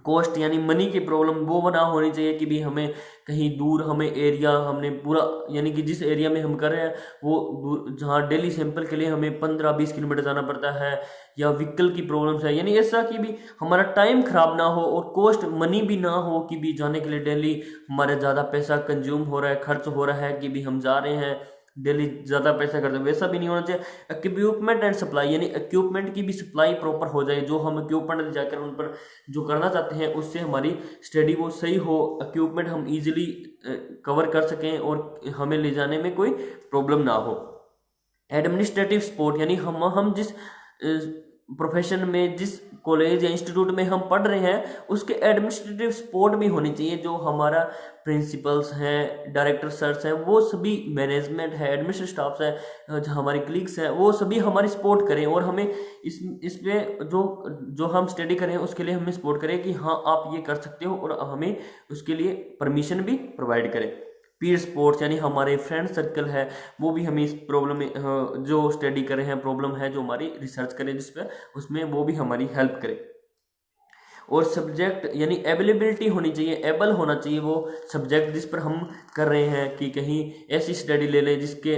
कॉस्ट यानी मनी की प्रॉब्लम वो ना होनी चाहिए कि भी हमें कहीं दूर, हमें एरिया हमने पूरा, यानी कि जिस एरिया में हम कर रहे हैं वो दूर, जहाँ डेली सैंपल के लिए हमें 15-20 किलोमीटर जाना पड़ता है, या व्हीकल की प्रॉब्लम्स है, यानी ऐसा कि भी हमारा टाइम खराब ना हो और कॉस्ट मनी भी ना हो कि भी जाने के लिए डेली हमारा ज़्यादा पैसा कंज्यूम हो रहा है, खर्च हो रहा है कि भी हम जा रहे हैं डेली ज़्यादा पैसा करते हैं, वैसा भी नहीं होना चाहिए। इक्विपमेंट एंड सप्लाई, यानी इक्विपमेंट की भी सप्लाई प्रॉपर हो जाए, जो हम इक्विपमेंट जाकर उन पर जो करना चाहते हैं उससे हमारी स्टडी वो सही हो, इक्विपमेंट हम इजीली कवर कर सकें और हमें ले जाने में कोई प्रॉब्लम ना हो। एडमिनिस्ट्रेटिव सपोर्ट, यानी हम जिस प्रोफेशन में, जिस कॉलेज या इंस्टीट्यूट में हम पढ़ रहे हैं उसके एडमिनिस्ट्रेटिव सपोर्ट भी होनी चाहिए। जो हमारा प्रिंसिपल्स हैं, डायरेक्टर सर्स हैं, वो सभी, मैनेजमेंट है, एडमिनिस्ट्रेटिव स्टाफ्स है, जो हमारे क्लिक्स हैं, वो सभी हमारी सपोर्ट करें और हमें इसमें जो हम स्टडी करें उसके लिए हमें सपोर्ट करें कि हाँ आप ये कर सकते हो, और हमें उसके लिए परमिशन भी प्रोवाइड करें। पीयर स्पोर्ट्स, यानी हमारे फ्रेंड सर्कल है वो भी हमें इस प्रॉब्लम में जो स्टडी कर रहे हैं, प्रॉब्लम है जो हमारी रिसर्च करें जिस पर, उसमें वो भी हमारी हेल्प करे। और सब्जेक्ट यानी अवेलेबिलिटी होनी चाहिए, एबल होना चाहिए वो सब्जेक्ट जिस पर हम कर रहे हैं, कि कहीं ऐसी स्टडी ले लें जिसके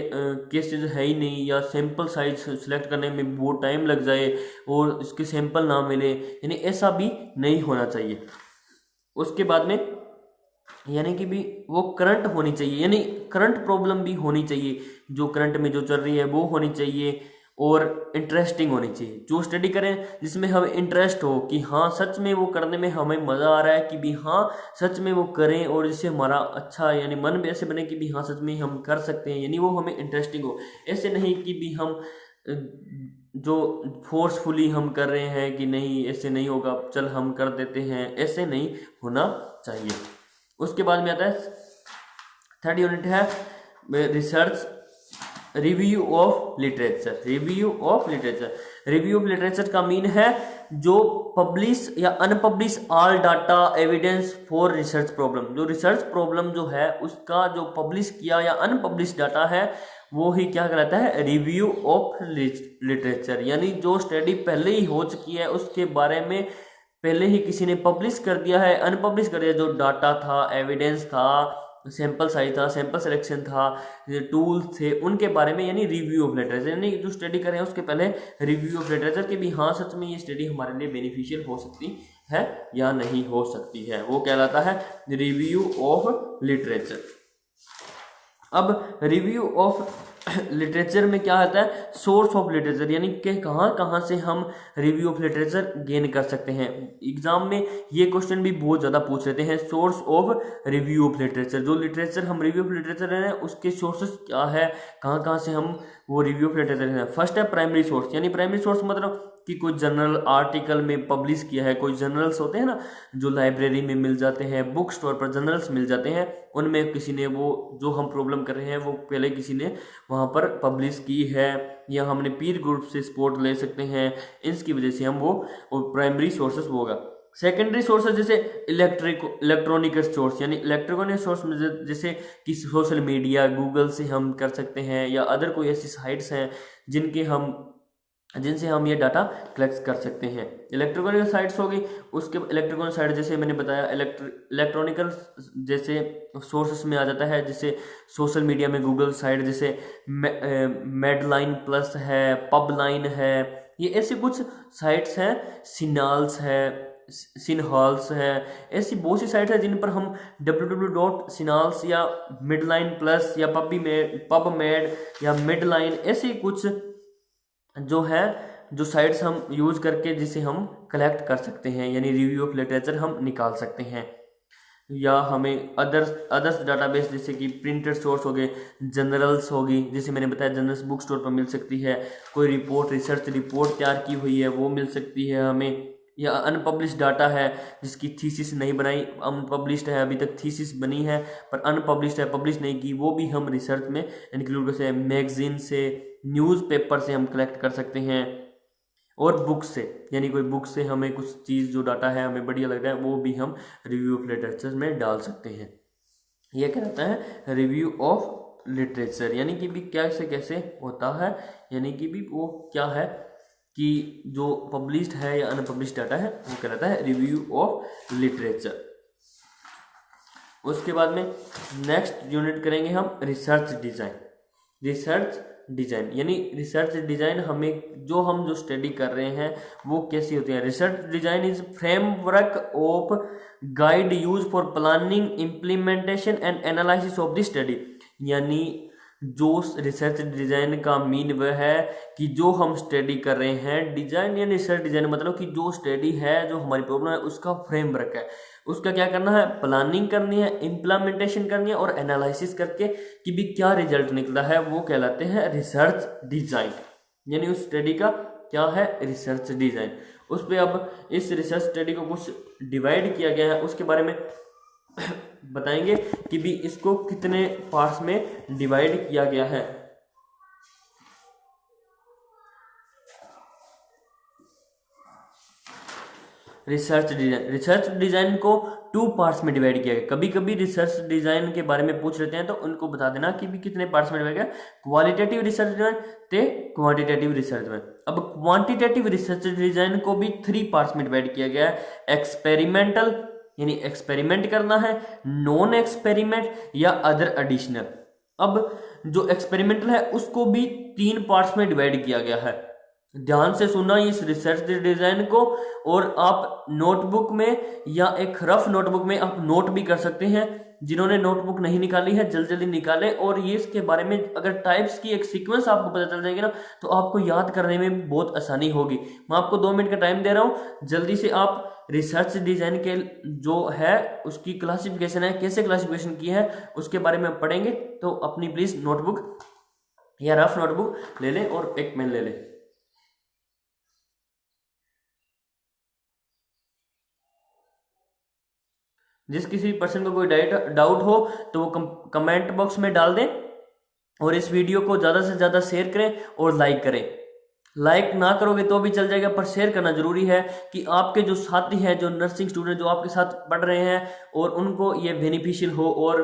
केसेस है ही नहीं, या सैंपल साइज सेलेक्ट करने में बहुत टाइम लग जाए और इसके सैंपल ना मिले, यानी ऐसा भी नहीं होना चाहिए। उसके बाद में यानी कि भी वो करंट होनी चाहिए, यानी करंट प्रॉब्लम भी होनी चाहिए, जो करंट में जो चल रही है वो होनी चाहिए, और इंटरेस्टिंग होनी चाहिए। जो स्टडी करें जिसमें हमें इंटरेस्ट हो कि हाँ सच में वो करने में हमें मज़ा आ रहा है, कि भी हाँ सच में वो करें, और जिससे हमारा अच्छा यानी मन भी ऐसे बने कि भी हाँ सच में हम कर सकते हैं, यानी वो हमें इंटरेस्टिंग हो। ऐसे नहीं कि भी हम जो फोर्सफुली हम कर रहे हैं कि नहीं ऐसे नहीं होगा चल हम कर देते हैं, ऐसे नहीं होना चाहिए। उसके बाद में आता है थर्ड यूनिट है research review of literature. Review of literature, review of literature का मीन है जो पब्लिश या unpublish all data evidence for research problem. जो रिसर्च प्रॉब्लम जो है उसका जो पब्लिश किया या अनपब्लिश डाटा है वो ही क्या कहलाता है, रिव्यू ऑफ लिटरेचर। यानी जो स्टडी पहले ही हो चुकी है उसके बारे में पहले ही किसी ने पब्लिश कर दिया है, अनपब्लिश कर दिया, जो डाटा था, एविडेंस था, सैंपल साइज था, सैंपल सिलेक्शन था, टूल थे, उनके बारे में, यानी रिव्यू ऑफ लिटरेचर। यानी जो स्टडी कर रहे हैं उसके पहले रिव्यू ऑफ लिटरेचर कि भी हाँ सच में ये स्टडी हमारे लिए बेनिफिशियल हो सकती है या नहीं हो सकती है, वो कहलाता है रिव्यू ऑफ लिटरेचर। अब रिव्यू ऑफ लिटरेचर में क्या आता है, सोर्स ऑफ लिटरेचर, यानी कि कहाँ कहाँ से हम रिव्यू ऑफ लिटरेचर गेन कर सकते हैं। एग्जाम में ये क्वेश्चन भी बहुत ज़्यादा पूछ लेते हैं, source of review of literature. जो लिटरेचर हम रिव्यू ऑफ लिटरेचर ले रहे हैं उसके सोर्सेस क्या है, कहाँ कहाँ से हम वो रिव्यू ऑफ लिटरेचर ले रहे हैं। फर्स्ट है प्राइमरी सोर्स, यानी प्राइमरी सोर्स मतलब कि कोई जर्नल आर्टिकल में पब्लिश किया है, कोई जर्नल्स होते हैं ना जो लाइब्रेरी में मिल जाते हैं, बुक स्टोर पर जर्नल्स मिल जाते हैं, उनमें किसी ने वो जो हम प्रॉब्लम कर रहे हैं वो पहले किसी ने वहाँ पर पब्लिश की है, या हमने पीर ग्रुप से सपोर्ट ले सकते हैं, इसकी वजह से हम वो प्राइमरी सोर्सेस होगा। सेकेंडरी सोर्सेज जैसे इलेक्ट्रॉनिक सोर्स, यानी इलेक्ट्रॉनिक सोर्स में जैसे कि सोशल मीडिया, गूगल से हम कर सकते हैं, या अदर कोई ऐसी साइट्स हैं जिनसे हम ये डाटा कलेक्ट कर सकते हैं। इलेक्ट्रॉनिकल साइट्स होगी, उसके इलेक्ट्रॉनिकल साइट जैसे मैंने बताया इलेक्ट्रॉनिकल जैसे सोर्सेस में आ जाता है, जैसे सोशल मीडिया में गूगल साइट जैसे मेडलाइन प्लस है, पबलाइन है, ये ऐसे कुछ साइट्स हैं, सिनाल्स है, सिनहॉल्स है, ऐसी बहुत सी साइट है जिन पर हम www.sinals या मिडलाइन प्लस या पबमेड या मिडलाइन ऐसी कुछ जो साइट्स हम यूज करके जिसे हम कलेक्ट कर सकते हैं, यानी रिव्यू ऑफ लिटरेचर हम निकाल सकते हैं। या हमें अदर्स डाटाबेस जैसे कि प्रिंटेड सोर्स हो गए, जनरल्स होगी, जैसे मैंने बताया जनरल्स बुक स्टोर पर मिल सकती है, कोई रिपोर्ट रिसर्च रिपोर्ट तैयार की हुई है वो मिल सकती है हमें, या अनपब्लिश्ड डाटा है जिसकी थीसिस नहीं बनाई, अनपब्लिश्ड है अभी तक थीसिस बनी है पर अनपब्लिश्ड है, पब्लिश नहीं की, वो भी हम रिसर्च में इंक्लूड कर सकते हैं। मैगजीन से, न्यूज़पेपर से हम कलेक्ट कर सकते हैं, और बुक से, यानी कोई बुक से हमें कुछ चीज़ जो डाटा है हमें बढ़िया लग रहा है वो भी हम रिव्यू ऑफ लिटरेचर में डाल सकते हैं। यह कहता है रिव्यू ऑफ लिटरेचर, यानी कि भी कैसे कैसे होता है, यानी कि भी वो क्या है कि जो पब्लिश्ड है या अनपब्लिश्ड डाटा है वो कहलाता है रिव्यू ऑफ लिटरेचर। उसके बाद में नेक्स्ट यूनिट करेंगे हम रिसर्च डिजाइन। रिसर्च डिजाइन यानी रिसर्च डिजाइन हमें जो स्टडी कर रहे हैं वो कैसी होती है। Research design is framework of guide use for planning, implementation and analysis of the study. यानी जो रिसर्च डिजाइन का मीन वह है कि जो हम स्टडी कर रहे हैं, डिजाइन या रिसर्च डिजाइन मतलब कि जो स्टडी है, जो हमारी प्रॉब्लम है उसका फ्रेमवर्क है, उसका क्या करना है, प्लानिंग करनी है, इम्प्लीमेंटेशन करनी है और एनालिसिस करके कि भी क्या रिजल्ट निकला है वो कहलाते हैं रिसर्च डिजाइन। यानी उस स्टडी का क्या है, रिसर्च डिजाइन। उस पर अब इस रिसर्च स्टडी को कुछ डिवाइड किया गया है, उसके बारे में बताएंगे कि भी इसको कितने पार्ट्स में डिवाइड किया गया है। रिसर्च डिजाइन को 2 पार्ट्स में डिवाइड किया गया। कभी कभी रिसर्च डिजाइन के बारे में पूछ लेते हैं तो उनको बता देना कि भी कितने पार्ट्स में डिवाइड किया, क्वालिटेटिव रिसर्च डिजाइन ते क्वांटिटेटिव रिसर्च में। अब क्वांटिटेटिव रिसर्च डिजाइन को भी 3 पार्ट्स में डिवाइड किया गया है। एक्सपेरिमेंटल यानी एक्सपेरिमेंट करना है, नॉन एक्सपेरिमेंट या अदर एडिशनल। अब जो एक्सपेरिमेंटल है उसको भी 3 पार्ट्स में डिवाइड किया गया है। ध्यान से सुनना इस रिसर्च डिजाइन को, और आप नोटबुक में या एक रफ नोटबुक में आप नोट भी कर सकते हैं। जिन्होंने नोटबुक नहीं निकाली है जल्दी जल्दी निकालें, और ये इसके बारे में अगर टाइप्स की एक सीक्वेंस आपको पता चल जाएगी ना, तो आपको याद करने में बहुत आसानी होगी। मैं आपको 2 मिनट का टाइम दे रहा हूँ, जल्दी से आप रिसर्च डिजाइन के जो है उसकी क्लासिफिकेशन है, कैसे क्लासिफिकेशन की है उसके बारे में पढ़ेंगे। तो अपनी प्लीज नोटबुक या रफ नोटबुक ले लें और एक पेन ले लें। जिस किसी पर्सन को कोई डाउट हो तो वो कमेंट बॉक्स में डाल दें, और इस वीडियो को ज़्यादा से ज़्यादा शेयर करें और लाइक करें। लाइक ना करोगे तो भी चल जाएगा, पर शेयर करना जरूरी है कि आपके जो साथी हैं, जो नर्सिंग स्टूडेंट जो आपके साथ पढ़ रहे हैं, और उनको ये बेनिफिशियल हो। और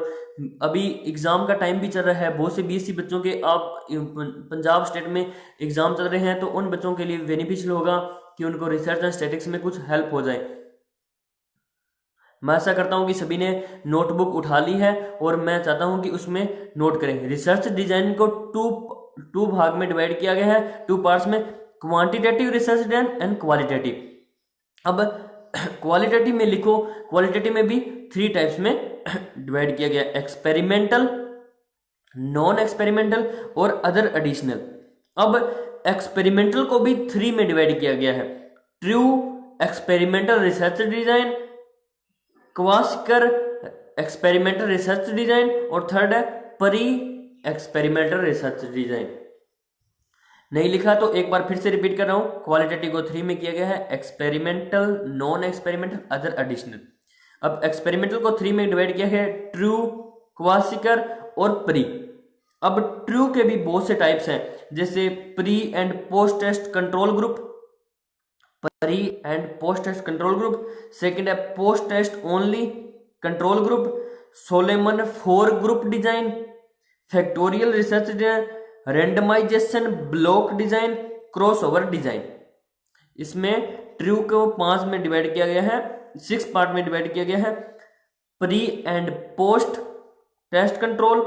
अभी एग्ज़ाम का टाइम भी चल रहा है, बहुत से बीएससी बच्चों के आप पंजाब स्टेट में एग्ज़ाम चल रहे हैं, तो उन बच्चों के लिए बेनिफिशियल होगा कि उनको रिसर्च एंड स्टैटिक्स में कुछ हेल्प हो जाए। मैं ऐसा करता हूं कि सभी ने नोटबुक उठा ली है, और मैं चाहता हूं कि उसमें नोट करें। रिसर्च डिजाइन को टू भाग में डिवाइड किया गया है, 2 पार्ट्स में, quantitative research design and qualitative. अब क्वालिटेटिव में लिखो, क्वालिटेटिव में भी 3 टाइप्स में डिवाइड किया गया, एक्सपेरिमेंटल, नॉन एक्सपेरिमेंटल और अदर एडिशनल। अब एक्सपेरिमेंटल को भी 3 में डिवाइड किया गया है, true experimental research design, quasi experimental research design, और थर्ड है परी एक्सपेरिमेंटल रिसर्च डिजाइन। नहीं लिखा तो एक बार फिर से रिपीट कर रहा हूं, क्वालिटेटिव को 3 में किया गया है, experimental, non experimental, other additional. अब एक्सपेरिमेंटल को 3 में डिवाइड किया है, ट्रू, क्वासिकर और प्री। अब ट्रू के भी बहुत से टाइप्स हैं, जैसे pre and post test control group, pre and post test control group. Second है post test only control group, Solomon 4 group design, factorial research design, randomisation block design, crossover design. इसमें true को 5 में divide किया गया है, 6 part में divide किया गया है, pre and post test control,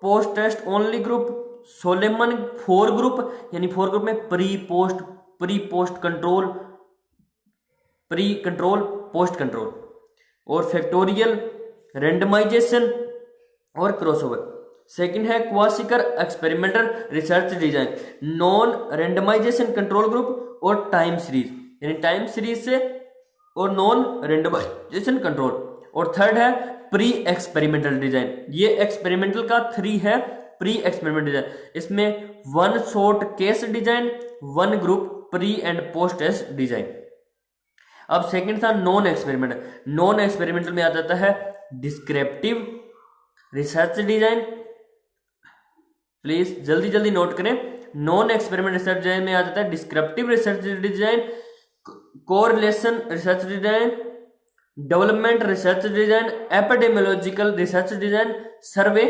post test only group, Solomon 4 group, यानी 4 ग्रुप में pre post control, pre control, post control, और फैक्टोरियल, रेंडमाइजेशन और क्रॉसओवर। सेकंड है quasi experimental research design, non randomisation control group और time series, यानी time series से, और non randomisation control. और थर्ड है प्री एक्सपेरिमेंटल डिजाइन, ये एक्सपेरिमेंटल का 3 है, प्री एक्सपेरिमेंटल डिजाइन। इसमें 1 short case design, 1 group pre and post test design. अब सेकंड था नॉन एक्सपेरिमेंटल। नॉन एक्सपेरिमेंटल में आ जाता है डिस्क्रिप्टिव रिसर्च डिजाइन, प्लीज जल्दी जल्दी नोट करें। नॉन एक्सपेरिमेंटल रिसर्च डिजाइन में आ जाता है descriptive research design, correlation research design, development research design, epidemiological research design, सर्वे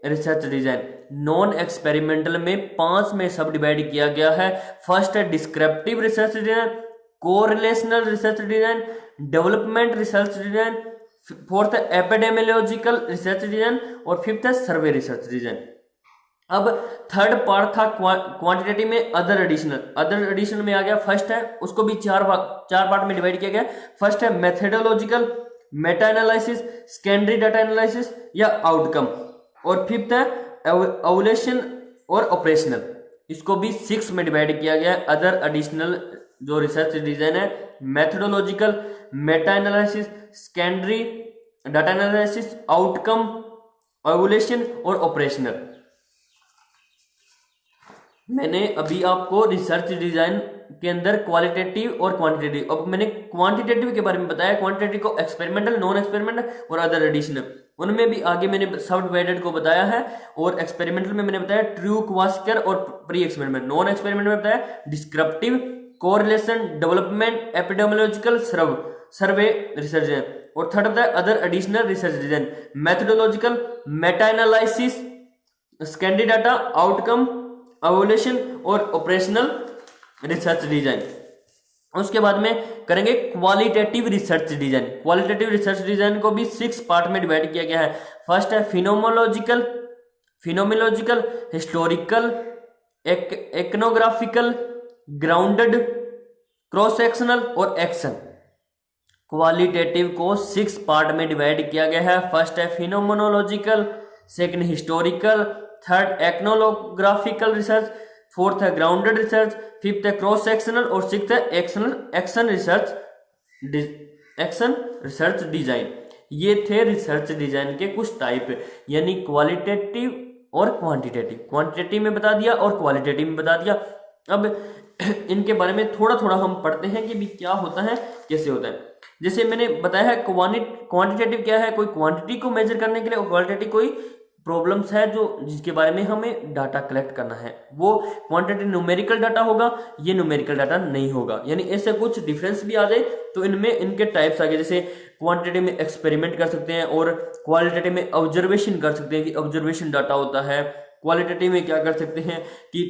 रिसर्च डिजाइन। नॉन एक्सपेरिमेंटल में 5 में सब डिवाइड किया गया है। फर्स्ट है descriptive research design, correlational research design, development research design, fourth है एपिडेमियोलॉजिकल रिसर्च डिजाइन, और fifth है सर्वे रिसर्च डिजाइन। अब थर्ड पार्ट था क्वांटिटेटिव में अदर एडिशनल। अदर एडिशनल में आ गया, फर्स्ट है, उसको भी 4 पार्ट में डिवाइड किया गया। फर्स्ट है methodological, Meta analysis, secondary data analysis या आउटकम, और फिफ्थ है एवोल्यूशन और ऑपरेशनल। इसको भी 6 में डिवाइड किया गया है। अदर एडिशनल जो रिसर्च डिजाइन है, methodological, Meta analysis, secondary data analysis, outcome, evolution और ऑपरेशनल। मैंने अभी आपको रिसर्च डिजाइन के अंदर क्वालिटेटिव और क्वांटिटेटिव, अब मैंने क्वांटिटेटिव के बारे में बताया, क्वांटिटेटिव को एक्सपेरिमेंटल, नॉन एक्सपेरिमेंटल और अदर एडिशनल, उनमें भी आगे मैंने सब डिवाइडेड को बताया है। और एक्सपेरिमेंटल में मैंने बताया ट्रू, क्वासिकर और प्री एक्सपेरिमेंट। नॉन एक्सपेरिमेंट में बताया डिस्क्रिप्टिव, कोरिलेशन, डेवलपमेंट, एपिडेमियोलॉजिकल, सर्वे रिसर्च डिजाइन। और थर्ड बताया other additional research design, methodological, Meta analysis, secondary data, outcome, evolution और ऑपरेशनल रिसर्च डिजाइन। उसके बाद में करेंगे qualitative research design. Qualitative research design को भी 6 पार्ट में डिवाइड किया गया है। फर्स्ट है phenomenological, historical, एक्नोग्राफिकल, grounded, cross sectional और एक्शन। क्वालिटेटिव को 6 पार्ट में डिवाइड किया गया है। फर्स्ट है phenomenological, second historical, third ethnographical research, fourth है ग्राउंडेड रिसर्च, फिफ्थ है क्रॉस सेक्शनल और सिक्स्थ है एक्शन रिसर्च डिजाइन। ये थे रिसर्च डिजाइन के कुछ टाइप, यानी क्वालिटेटिव और क्वांटिटेटिव। क्वांटिटेटिव में बता दिया और क्वालिटेटिव में बता दिया। अब इनके बारे में थोड़ा थोड़ा हम पढ़ते हैं कि भी क्या होता है, कैसे होता है। जैसे मैंने बताया है क्वांटिटेटिव क्या है, कोई क्वांटिटी को मेजर करने के लिए, और क्वालिटेटिव कोई प्रॉब्लम्स है जो जिसके बारे में हमें डाटा कलेक्ट करना है। वो क्वांटिटी न्यूमेरिकल डाटा होगा, ये न्यूमेरिकल डाटा नहीं होगा। यानी ऐसे कुछ डिफरेंस भी आ जाए तो इनमें इनके टाइप्स आ गए। जैसे क्वांटिटी में एक्सपेरिमेंट कर सकते हैं और क्वालिटेटिव में ऑब्जर्वेशन कर सकते हैं कि ऑब्जर्वेशन डाटा होता है। क्वालिटेटिव में क्या कर सकते हैं कि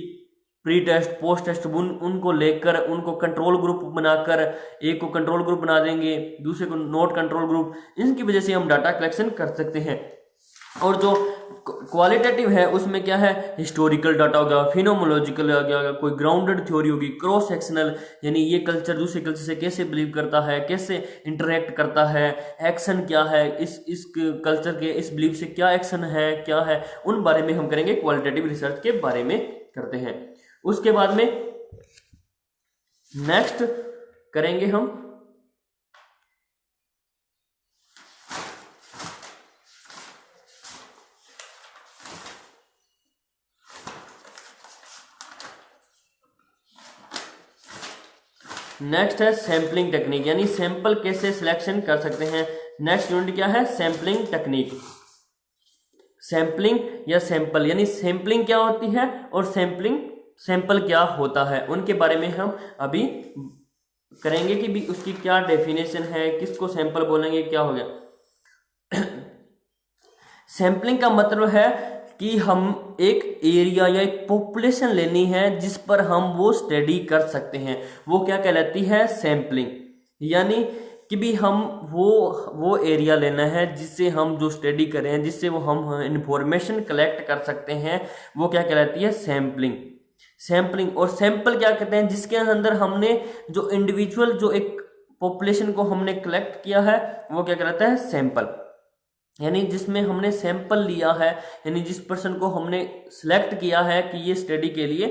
प्री टेस्ट पोस्ट टेस्ट उनको लेकर उनको कंट्रोल ग्रुप बनाकर, एक को कंट्रोल ग्रुप बना देंगे, दूसरे को नॉट कंट्रोल ग्रुप, इनकी वजह से हम डाटा कलेक्शन कर सकते हैं। और जो क्वालिटेटिव है उसमें क्या है, हिस्टोरिकल डाटा होगा, फिनोमोलॉजिकल होगा, कोई ग्राउंडेड थ्योरी होगी, क्रॉस सेक्शनल यानी ये कल्चर दूसरे कल्चर से कैसे बिलीव करता है, कैसे इंटरेक्ट करता है, एक्शन क्या है, इस कल्चर के इस बिलीव से क्या एक्शन है, क्या है, उन बारे में हम करेंगे। क्वालिटेटिव रिसर्च के बारे में करते हैं। उसके बाद में नेक्स्ट करेंगे हम नेक्स्ट है सैंपलिंग टेक्निक, यानी सैंपल कैसे सिलेक्शन कर सकते हैं। नेक्स्ट यूनिट क्या है, सैंपलिंग टेक्निक। सैंपलिंग या सैंपल यानी सैंपलिंग क्या होती है और सैंपल क्या होता है, उनके बारे में हम अभी करेंगे कि भी उसकी क्या डेफिनेशन है, किसको सैंपल बोलेंगे, क्या हो गया। सैंपलिंग का मतलब है कि हम एक एरिया या एक पॉपुलेशन लेनी है जिस पर हम वो स्टडी कर सकते हैं, वो क्या कहलाती है, सैंपलिंग। यानी कि भी हम वो एरिया लेना है जिससे हम जो स्टडी करें, जिससे वो हम इंफॉर्मेशन कलेक्ट कर सकते हैं, वो क्या कहलाती है, सैंपलिंग। और सैंपल क्या कहते हैं, जिसके अंदर हमने जो इंडिविजुअल जो एक पॉपुलेशन को हमने कलेक्ट किया है वो क्या कहलाता है, सैंपल। यानी जिसमें हमने सैंपल लिया है, यानी जिस पर्सन को हमने सिलेक्ट किया है कि ये स्टडी के लिए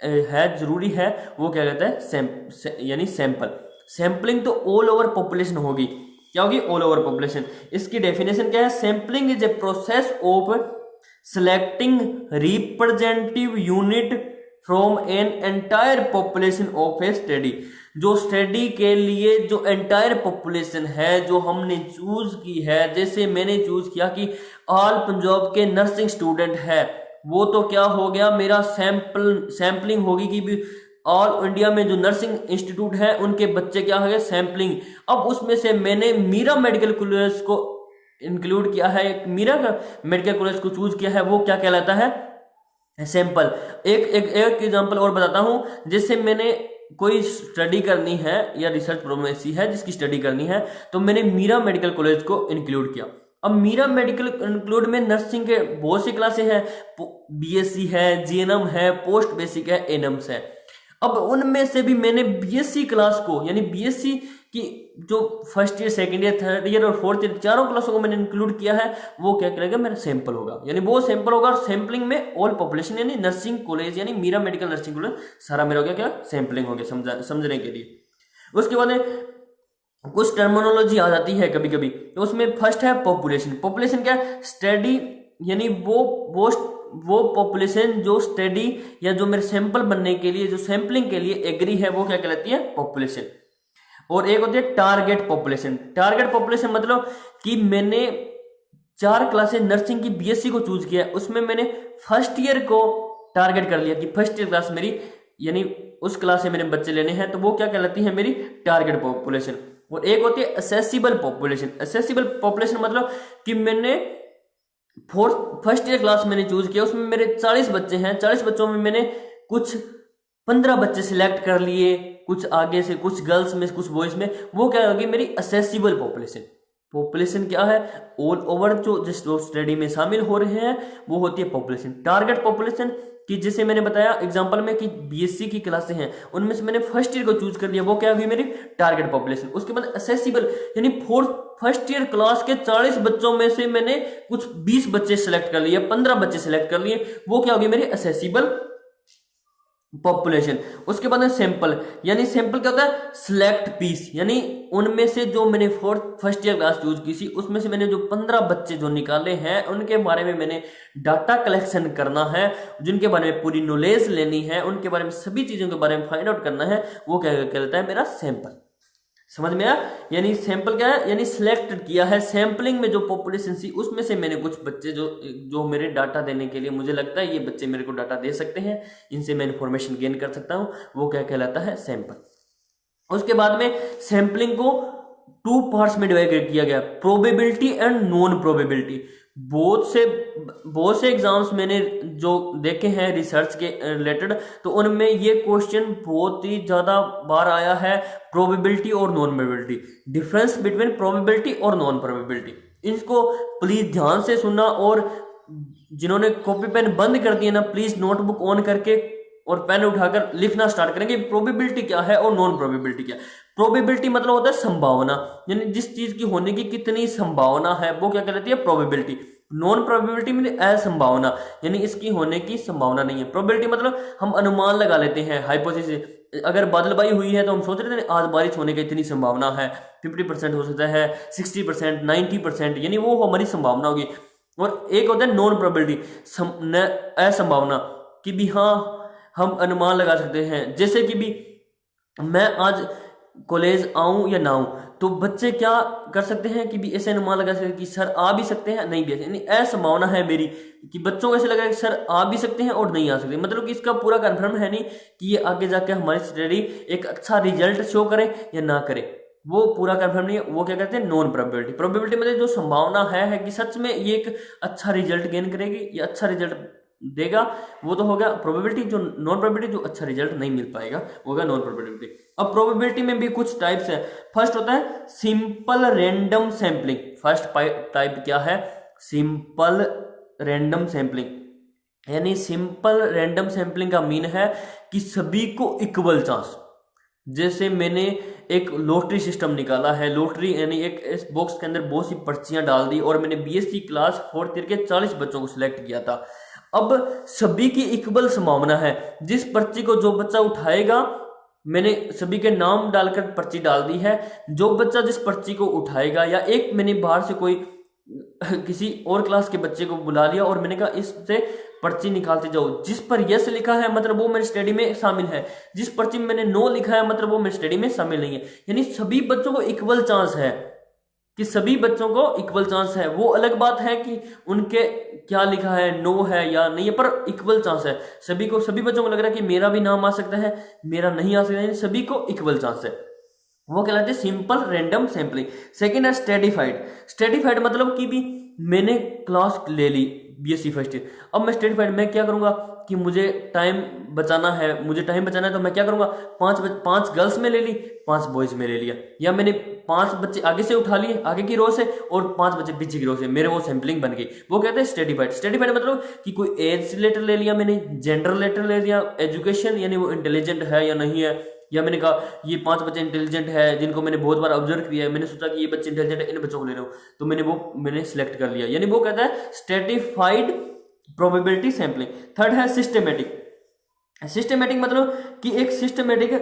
है, जरूरी है, वो क्या कहता है, यानी सैंपल। सैंपलिंग तो ऑल ओवर पॉपुलेशन होगी, क्या होगी, ऑल ओवर पॉपुलेशन। इसकी डेफिनेशन क्या है, sampling is a process of selecting representative unit from an entire population of A study. जो स्टडी के लिए जो एंटायर पॉपुलेशन है जो हमने चूज की है, जैसे मैंने चूज किया कि ऑल पंजाब के नर्सिंग स्टूडेंट है, वो तो क्या हो गया, मेरा सैंपलिंग होगी कि भी ऑल इंडिया में जो नर्सिंग इंस्टीट्यूट है उनके बच्चे क्या हो गए, सैंपलिंग। अब उसमें से मैंने मीरा मेडिकल कॉलेज को इंक्लूड किया है, मीरा मेडिकल कॉलेज को चूज किया है, वो क्या कहलाता है, सैंपल। एक एग्जांपल और बताता हूं, जैसे मैंने कोई स्टडी करनी है या रिसर्च प्रॉब्लम ऐसी है जिसकी स्टडी करनी है, तो मैंने मीरा मेडिकल कॉलेज को इंक्लूड किया। अब मीरा मेडिकल इंक्लूड में नर्सिंग के बहुत सी क्लासें हैं, बीएससी है, जीएनएम है, पोस्ट बेसिक है, एनएम्स है। अब उनमें से भी मैंने बीएससी क्लास को, यानी बीएससी की जो first year, second year, third year और फोर्थ ईयर चारों क्लासों को मैंने इंक्लूड किया है, वो क्या करेगा, मेरा सैंपल होगा। यानी वो सैंपल होगा। और सैंपलिंग में ऑल पॉपुलेशन यानी नर्सिंग कॉलेज, यानी मीरा मेडिकल नर्सिंग कॉलेज सारा मेरा हो गया, क्या सैंपलिंग हो गया, समझने के लिए। उसके बाद कुछ टर्मिनोलॉजी आ जाती है कभी कभी, तो उसमें फर्स्ट है पॉपुलेशन। पॉपुलेशन क्या है, स्टडी, यानी वो पॉपुलेशन जो स्टडी या जो मेरे सैंपल बनने के लिए, जो सैंपलिंग के लिए एग्री है, वो क्या कहलाती है, पॉपुलेशन। और एक होती है टारगेट पॉपुलेशन। टारगेट पॉपुलेशन मतलब कि मैंने 4 क्लासें नर्सिंग की बीएससी को चूज किया, उसमें मैंने फर्स्ट ईयर को टारगेट कर लिया कि फर्स्ट ईयर क्लास मेरी, यानी उस क्लास से मैंने बच्चे लेने हैं, तो वो क्या कहलाती है, मेरी टारगेट पॉपुलेशन। और एक होती है असेसिबल पॉपुलेशन। असेसिबल पॉपुलेशन मतलब कि मैंने फर्स्ट ईयर क्लास मैंने चूज किया, उसमें मेरे 40 बच्चे हैं, 40 बच्चों में मैंने कुछ 15 बच्चे सिलेक्ट कर लिए, कुछ आगे से, कुछ गर्ल्स में, कुछ बॉयज में, वो क्या होगी, मेरी असेसिबल पॉपुलेशन। पॉपुलेशन क्या है, ऑल ओवर जो जिस स्टडी में शामिल हो रहे हैं वो होती है पॉपुलेशन। टारगेट पॉपुलेशन कि जैसे मैंने बताया एग्जांपल में कि बीएससी की क्लासें हैं, उनमें से मैंने फर्स्ट ईयर को चूज कर लिया, वो क्या हुई मेरी टारगेट पॉपुलेशन। उसके बाद असेसिबल यानी फर्स्ट ईयर क्लास के 40 बच्चों में से मैंने कुछ 20 बच्चे सिलेक्ट कर लिए, 15 बच्चे सिलेक्ट कर लिए, वो क्या होगी मेरी असेसिबल पॉपुलेशन। उसके बाद में सैंपल, यानी सैंपल क्या होता है, सिलेक्ट पीस, यानी उनमें से जो मैंने फर्स्ट ईयर क्लास चूज की थी उसमें से मैंने जो 15 बच्चे जो निकाले हैं उनके बारे में मैंने डाटा कलेक्शन करना है, जिनके बारे में पूरी नॉलेज लेनी है, उनके बारे में सभी चीजों के बारे में फाइंड आउट करना है, वो क्या कहलाता है मेरा सैंपल। समझ में आया? यानी सैंपल क्या है, यानी सिलेक्ट किया है सैंपलिंग में जो पॉपुलेशन थी उसमें से मैंने कुछ बच्चे जो मेरे डाटा देने के लिए मुझे लगता है ये बच्चे मेरे को डाटा दे सकते हैं, इनसे मैं इंफॉर्मेशन गेन कर सकता हूं, वो क्या कहलाता है सैंपल। उसके बाद में सैंपलिंग को 2 पार्ट्स में डिवाइड किया गया, प्रोबेबिलिटी एंड नॉन प्रोबेबिलिटी। बहुत से एग्जाम्स मैंने जो देखे हैं रिसर्च के रिलेटेड, तो उनमें ये क्वेश्चन बहुत ही ज्यादा बार आया है, प्रोबेबिलिटी और non probability, difference between probability और नॉन प्रोबेबिलिटी। इसको प्लीज ध्यान से सुनना, और जिन्होंने कॉपी पेन बंद कर दिए ना, प्लीज नोटबुक ऑन करके और पेन उठाकर लिखना स्टार्ट करेंगे प्रोबेबिलिटी क्या है और नॉन प्रोबेबिलिटी क्या है। प्रोबेबिलिटी मतलब होता है संभावना, यानी जिस चीज की होने की कितनी संभावना है वो क्या कहलाती है प्रोबेबिलिटी। नॉन प्रोबेबिलिटी में असंभावना, यानी इसकी होने की संभावना नहीं है। प्रोबेबिलिटी मतलब हम अनुमान लगा लेते हैं, हाइपोथेसिस। अगर बादलबाई हुई है तो हम सोच रहे थे आज बारिश होने की इतनी संभावना है, 50% हो सकता है, 60%, 90%, यानी वो हमारी संभावना होगी। और एक होता है नॉन प्रोबेबिलिटी, असंभावना, कि भी हाँ हम अनुमान लगा सकते हैं, जैसे कि भी मैं आज कॉलेज आऊं या ना आऊं, तो बच्चे क्या कर सकते हैं कि भी ऐसे अनुमान लगा सकते हैं कि सर आ भी सकते हैं नहीं भी, यानी असंभावना है मेरी कि बच्चों को ऐसे लग रहा है कि सर आ भी सकते हैं और नहीं आ सकते, मतलब कि इसका पूरा कंफर्म है नहीं कि ये आगे जाके हमारी स्टडी एक अच्छा रिजल्ट शो करे या ना करे, वो पूरा कंफर्म नहीं है, वो क्या कहते हैं नॉन प्रोबेबिलिटी। प्रोबेबिलिटी मतलब जो संभावना है कि सच में ये एक अच्छा रिजल्ट गेन करेगी या अच्छा रिजल्ट देगा, वो तो होगा प्रोबेबिलिटी। जो नॉन प्रोबेबिलिटी जो अच्छा रिजल्ट नहीं मिल पाएगा वो होगा नॉन प्रोबेबिलिटी। अब प्रोबेबिलिटी में भी कुछ टाइप्स है। फर्स्ट होता है simple random sampling. First type क्या है, सिंपल रैंडम सैंपलिंग। यानी सिंपल रैंडम सैंपलिंग का मीन है कि सभी को इक्वल चांस, जैसे मैंने एक लॉटरी सिस्टम निकाला है, लॉटरी यानी एक इस बॉक्स के अंदर बहुत सी पर्चियां डाल दी और मैंने बीएससी क्लास 4th ईयर के 40 बच्चों को सिलेक्ट किया था। अब सभी की इक्वल संभावना है, जिस पर्ची को जो बच्चा उठाएगा, मैंने सभी के नाम डालकर पर्ची डाल दी है, जो बच्चा जिस पर्ची को उठाएगा, या एक मैंने बाहर से कोई किसी और क्लास के बच्चे को बुला लिया और मैंने कहा इससे पर्ची निकालते जाओ, जिस पर यस लिखा है मतलब वो मेरी स्टडी में शामिल है, जिस पर्ची में मैंने नो लिखा है मतलब वो मेरी स्टडी में शामिल नहीं है। यानी सभी बच्चों को इक्वल चांस है, कि सभी बच्चों को इक्वल चांस है। वो अलग बात है कि उनके क्या लिखा है, नो है या नहीं है, पर इक्वल चांस है सभी को। सभी बच्चों को लग रहा है कि मेरा भी नाम आ सकता है, मेरा नहीं आ सकता है, सभी को इक्वल चांस है, वो कहलाते हैं सिंपल रैंडम सैंपलिंग। सेकेंड है स्ट्रेटिफाइड। स्ट्रेटिफाइड मतलब कि भी मैंने क्लास ले ली बीएससी फर्स्ट ईयर, अब मैं स्ट्रेटिफाइड में क्या करूंगा कि मुझे टाइम बचाना है, तो मैं क्या करूंगा, 5 गर्ल्स में ले ली, 5 बॉयज में ले लिया, या मैंने 5 बच्चे आगे से उठा लिए आगे की रो से और 5 बच्चे पीछे की रो से, मेरे वो सैंपलिंग बन गई, वो कहते हैं स्ट्रेटिफाइड। स्ट्रेटिफाइड मतलब कि कोई एज रिलेटेड ले लिया मैंने, जेंडर रिलेटेड ले लिया, एजुकेशन यानी वो इंटेलिजेंट है या नहीं है, या मैंने कहा ये 5 बच्चे इंटेलिजेंट है जिनको मैंने बहुत बार ऑब्जर्व किया है, मैंने सोचा कि ये बच्चे इंटेलिजेंट है, इन बच्चों को ले रहा हूं, तो मैंने सिलेक्ट कर लिया, यानी वो कहता है स्ट्रेटिफाइड प्रोबेबिलिटी सैंपलिंग। थर्ड है सिस्टमेटिक। सिस्टमेटिक मतलब कि एक सिस्टमेटिक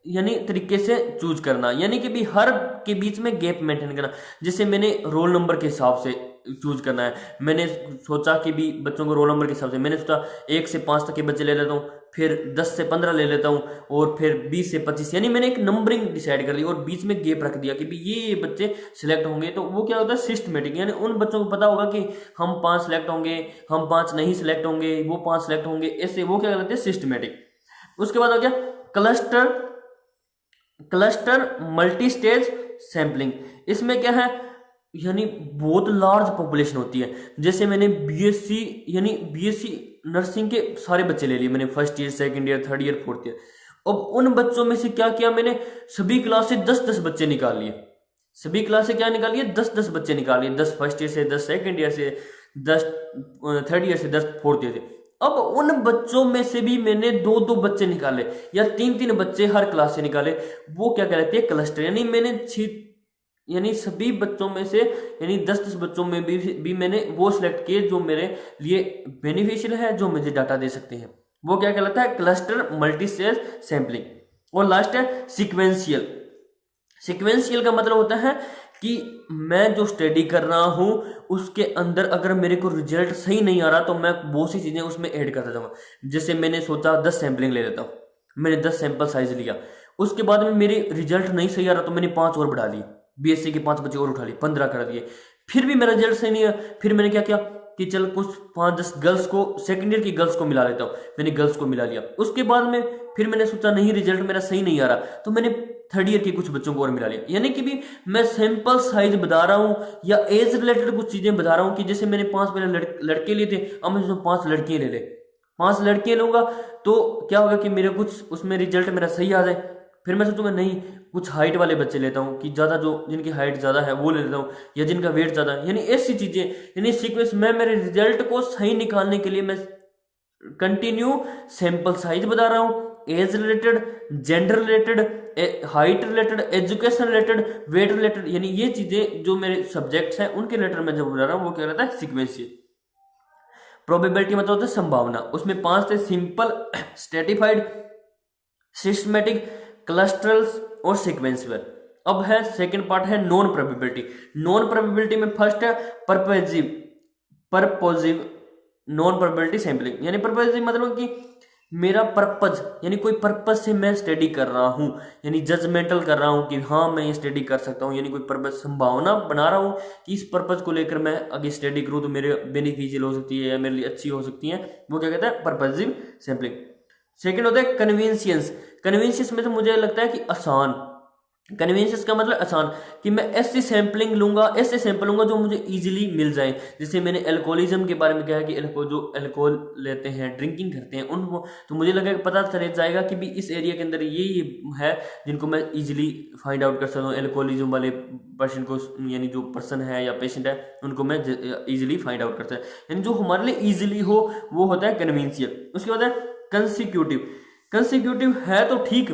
यानी तरीके से चूज करना, यानी कि भी हर के बीच में गैप मेंटेन करना। जैसे मैंने रोल नंबर के हिसाब से चूज करना है, मैंने सोचा कि भी बच्चों को रोल नंबर के हिसाब से, मैंने सोचा 1 से 5 तक के बच्चे ले लेता हूँ, फिर 10 से 15 ले लेता हूँ, और फिर 20 से 25, यानी मैंने एक नंबरिंग डिसाइड कर ली और बीच में गैप रख दिया कि भी ये बच्चे सिलेक्ट होंगे। तो वो क्या होता है सिस्टमेटिक, यानी उन बच्चों को पता होगा कि हम 5 सिलेक्ट होंगे, हम 5 नहीं सिलेक्ट होंगे, वो 5 सिलेक्ट होंगे, ऐसे वो क्या कहते हैं सिस्टमेटिक। उसके बाद हो गया क्लस्टर मल्टी स्टेज सैंपलिंग। इसमें क्या है, यानी बहुत लार्ज पॉपुलेशन होती है। जैसे मैंने बीएससी नर्सिंग के सारे बच्चे ले लिए मैंने, first year, second year, third year, fourth year. अब उन बच्चों में से क्या किया मैंने, सभी क्लास से 10-10 बच्चे निकाल लिए, सभी क्लास से क्या निकालिए, 10-10 बच्चे निकालिए, 10 फर्स्ट ईयर से, 10 सेकंड ईयर से, 10 थर्ड ईयर से, 10 फोर्थ ईयर से। अब उन बच्चों में से भी मैंने 2-2 बच्चे निकाले या 3-3 बच्चे हर क्लास से निकाले, वो क्या कहलाती है, क्लस्टर। यानी मैंने यानी सभी बच्चों में से, यानी 10-10 बच्चों में भी मैंने वो सिलेक्ट किए जो मेरे लिए बेनिफिशियल है, जो मुझे डाटा दे सकते हैं। वो क्या कहलाता है, क्लस्टर मल्टी स्टेज सैंपलिंग। और लास्ट है सीक्वेंशियल। सीक्वेंशियल का मतलब होता है कि मैं जो स्टडी कर रहा हूं उसके अंदर अगर मेरे को रिजल्ट सही नहीं आ रहा तो मैं बहुत सी चीजें उसमें ऐड करता जाऊंगा। जैसे मैंने सोचा 10 सैंपलिंग ले लेता हूं, मैंने 10 सैंपल साइज लिया, उसके बाद में मेरे रिजल्ट नहीं सही आ रहा तो मैंने 5 और बढ़ा लिए, बीएससी के 5 बच्चे और उठा लिए, 15 कर दिए। फिर भी मेरा रिजल्ट सही नहीं आया, फिर मैंने क्या किया कि चल कुछ 5-10 गर्ल्स को, सेकेंड ईयर की गर्ल्स को मिला लेता हूँ, मैंने गर्ल्स को मिला लिया। उसके बाद में फिर मैंने सोचा नहीं रिजल्ट मेरा सही नहीं आ रहा तो मैंने थर्ड ईयर के कुछ बच्चों को और मिला लिया। यानी कि भी मैं सैंपल साइज बता रहा हूं या एज रिलेटेड कुछ चीजें बता रहा हूं कि जैसे मैंने 5 पहले लड़के लिए थे, अब मैं 5 लड़कियां ले ले, 5 लड़कियां लूंगा तो क्या होगा कि मेरे कुछ उसमें रिजल्ट मेरा सही आ जाए। फिर मैं सोचूंगा नहीं कुछ हाइट वाले बच्चे लेता हूँ कि ज्यादा, जो जिनकी हाइट ज्यादा है वो ले लेता हूँ, या जिनका वेट ज्यादा है। यानी ऐसी चीजें, यानी सीक्वेंस में मेरे रिजल्ट को सही निकालने के लिए मैं कंटिन्यू सैंपल साइज बता रहा हूँ, age related, gender related, height related, education related, weight related, यानी ये चीजें जो मेरे सब्जेक्ट्स हैं उनके रिलेटेड मैं जब बता रहा हूं वो क्या रहता है, सीक्वेंशियल। प्रोबेबिलिटी मतलब होता है संभावना, उसमें 5 थे, सिंपल, स्ट्रेटिफाइड, सिस्टमेटिक, क्लस्टर्स और सीक्वेंशियल। अब है सेकंड पार्ट है नॉन प्रोबेबिलिटी। नॉन प्रोबेबिलिटी में फर्स्ट है परपोजिव नॉन प्रोबेबिलिटी सैंपलिंग। यानी परपोजिव मतलब कि मेरा पर्पज, यानी कोई पर्पज से मैं स्टडी कर रहा हूं, यानी जजमेंटल कर रहा हूं कि हाँ मैं ये स्टडी कर सकता हूं, यानी कोई पर्पज, संभावना बना रहा हूं कि इस पर्पज को लेकर मैं आगे स्टडी करूं तो मेरे बेनिफिशियल हो सकती है या मेरे लिए अच्छी हो सकती है, वो क्या कहता है, पर्पजिव सैंपलिंग। सेकेंड होता है कन्वीनियंस। कन्वीनियंस में तो मुझे लगता है कि आसान, कन्वीनियंस का मतलब आसान, कि मैं ऐसी सैंपलिंग लूंगा, ऐसे सैंपल लूंगा जो मुझे इजीली मिल जाए। जैसे मैंने अल्कोहलिज्म के बारे में कहा कि जो अल्कोहल लेते हैं, ड्रिंकिंग करते हैं, उनको तो मुझे लगा पता चल जाएगा कि भी इस एरिया के अंदर ये है जिनको मैं इजीली फाइंड आउट कर सकता हूँ। अल्कोहलिज्म वाले पर्सन को, यानी जो पर्सन है या पेशेंट है, उनको मैं इजीली फाइंड आउट कर सकता हूँ, यानी जो हमारे लिए इजीली हो वो होता है कन्वीनियंशियल। उसके बाद है कंसिक्यूटिव। कंसिक्यूटिव है तो ठीक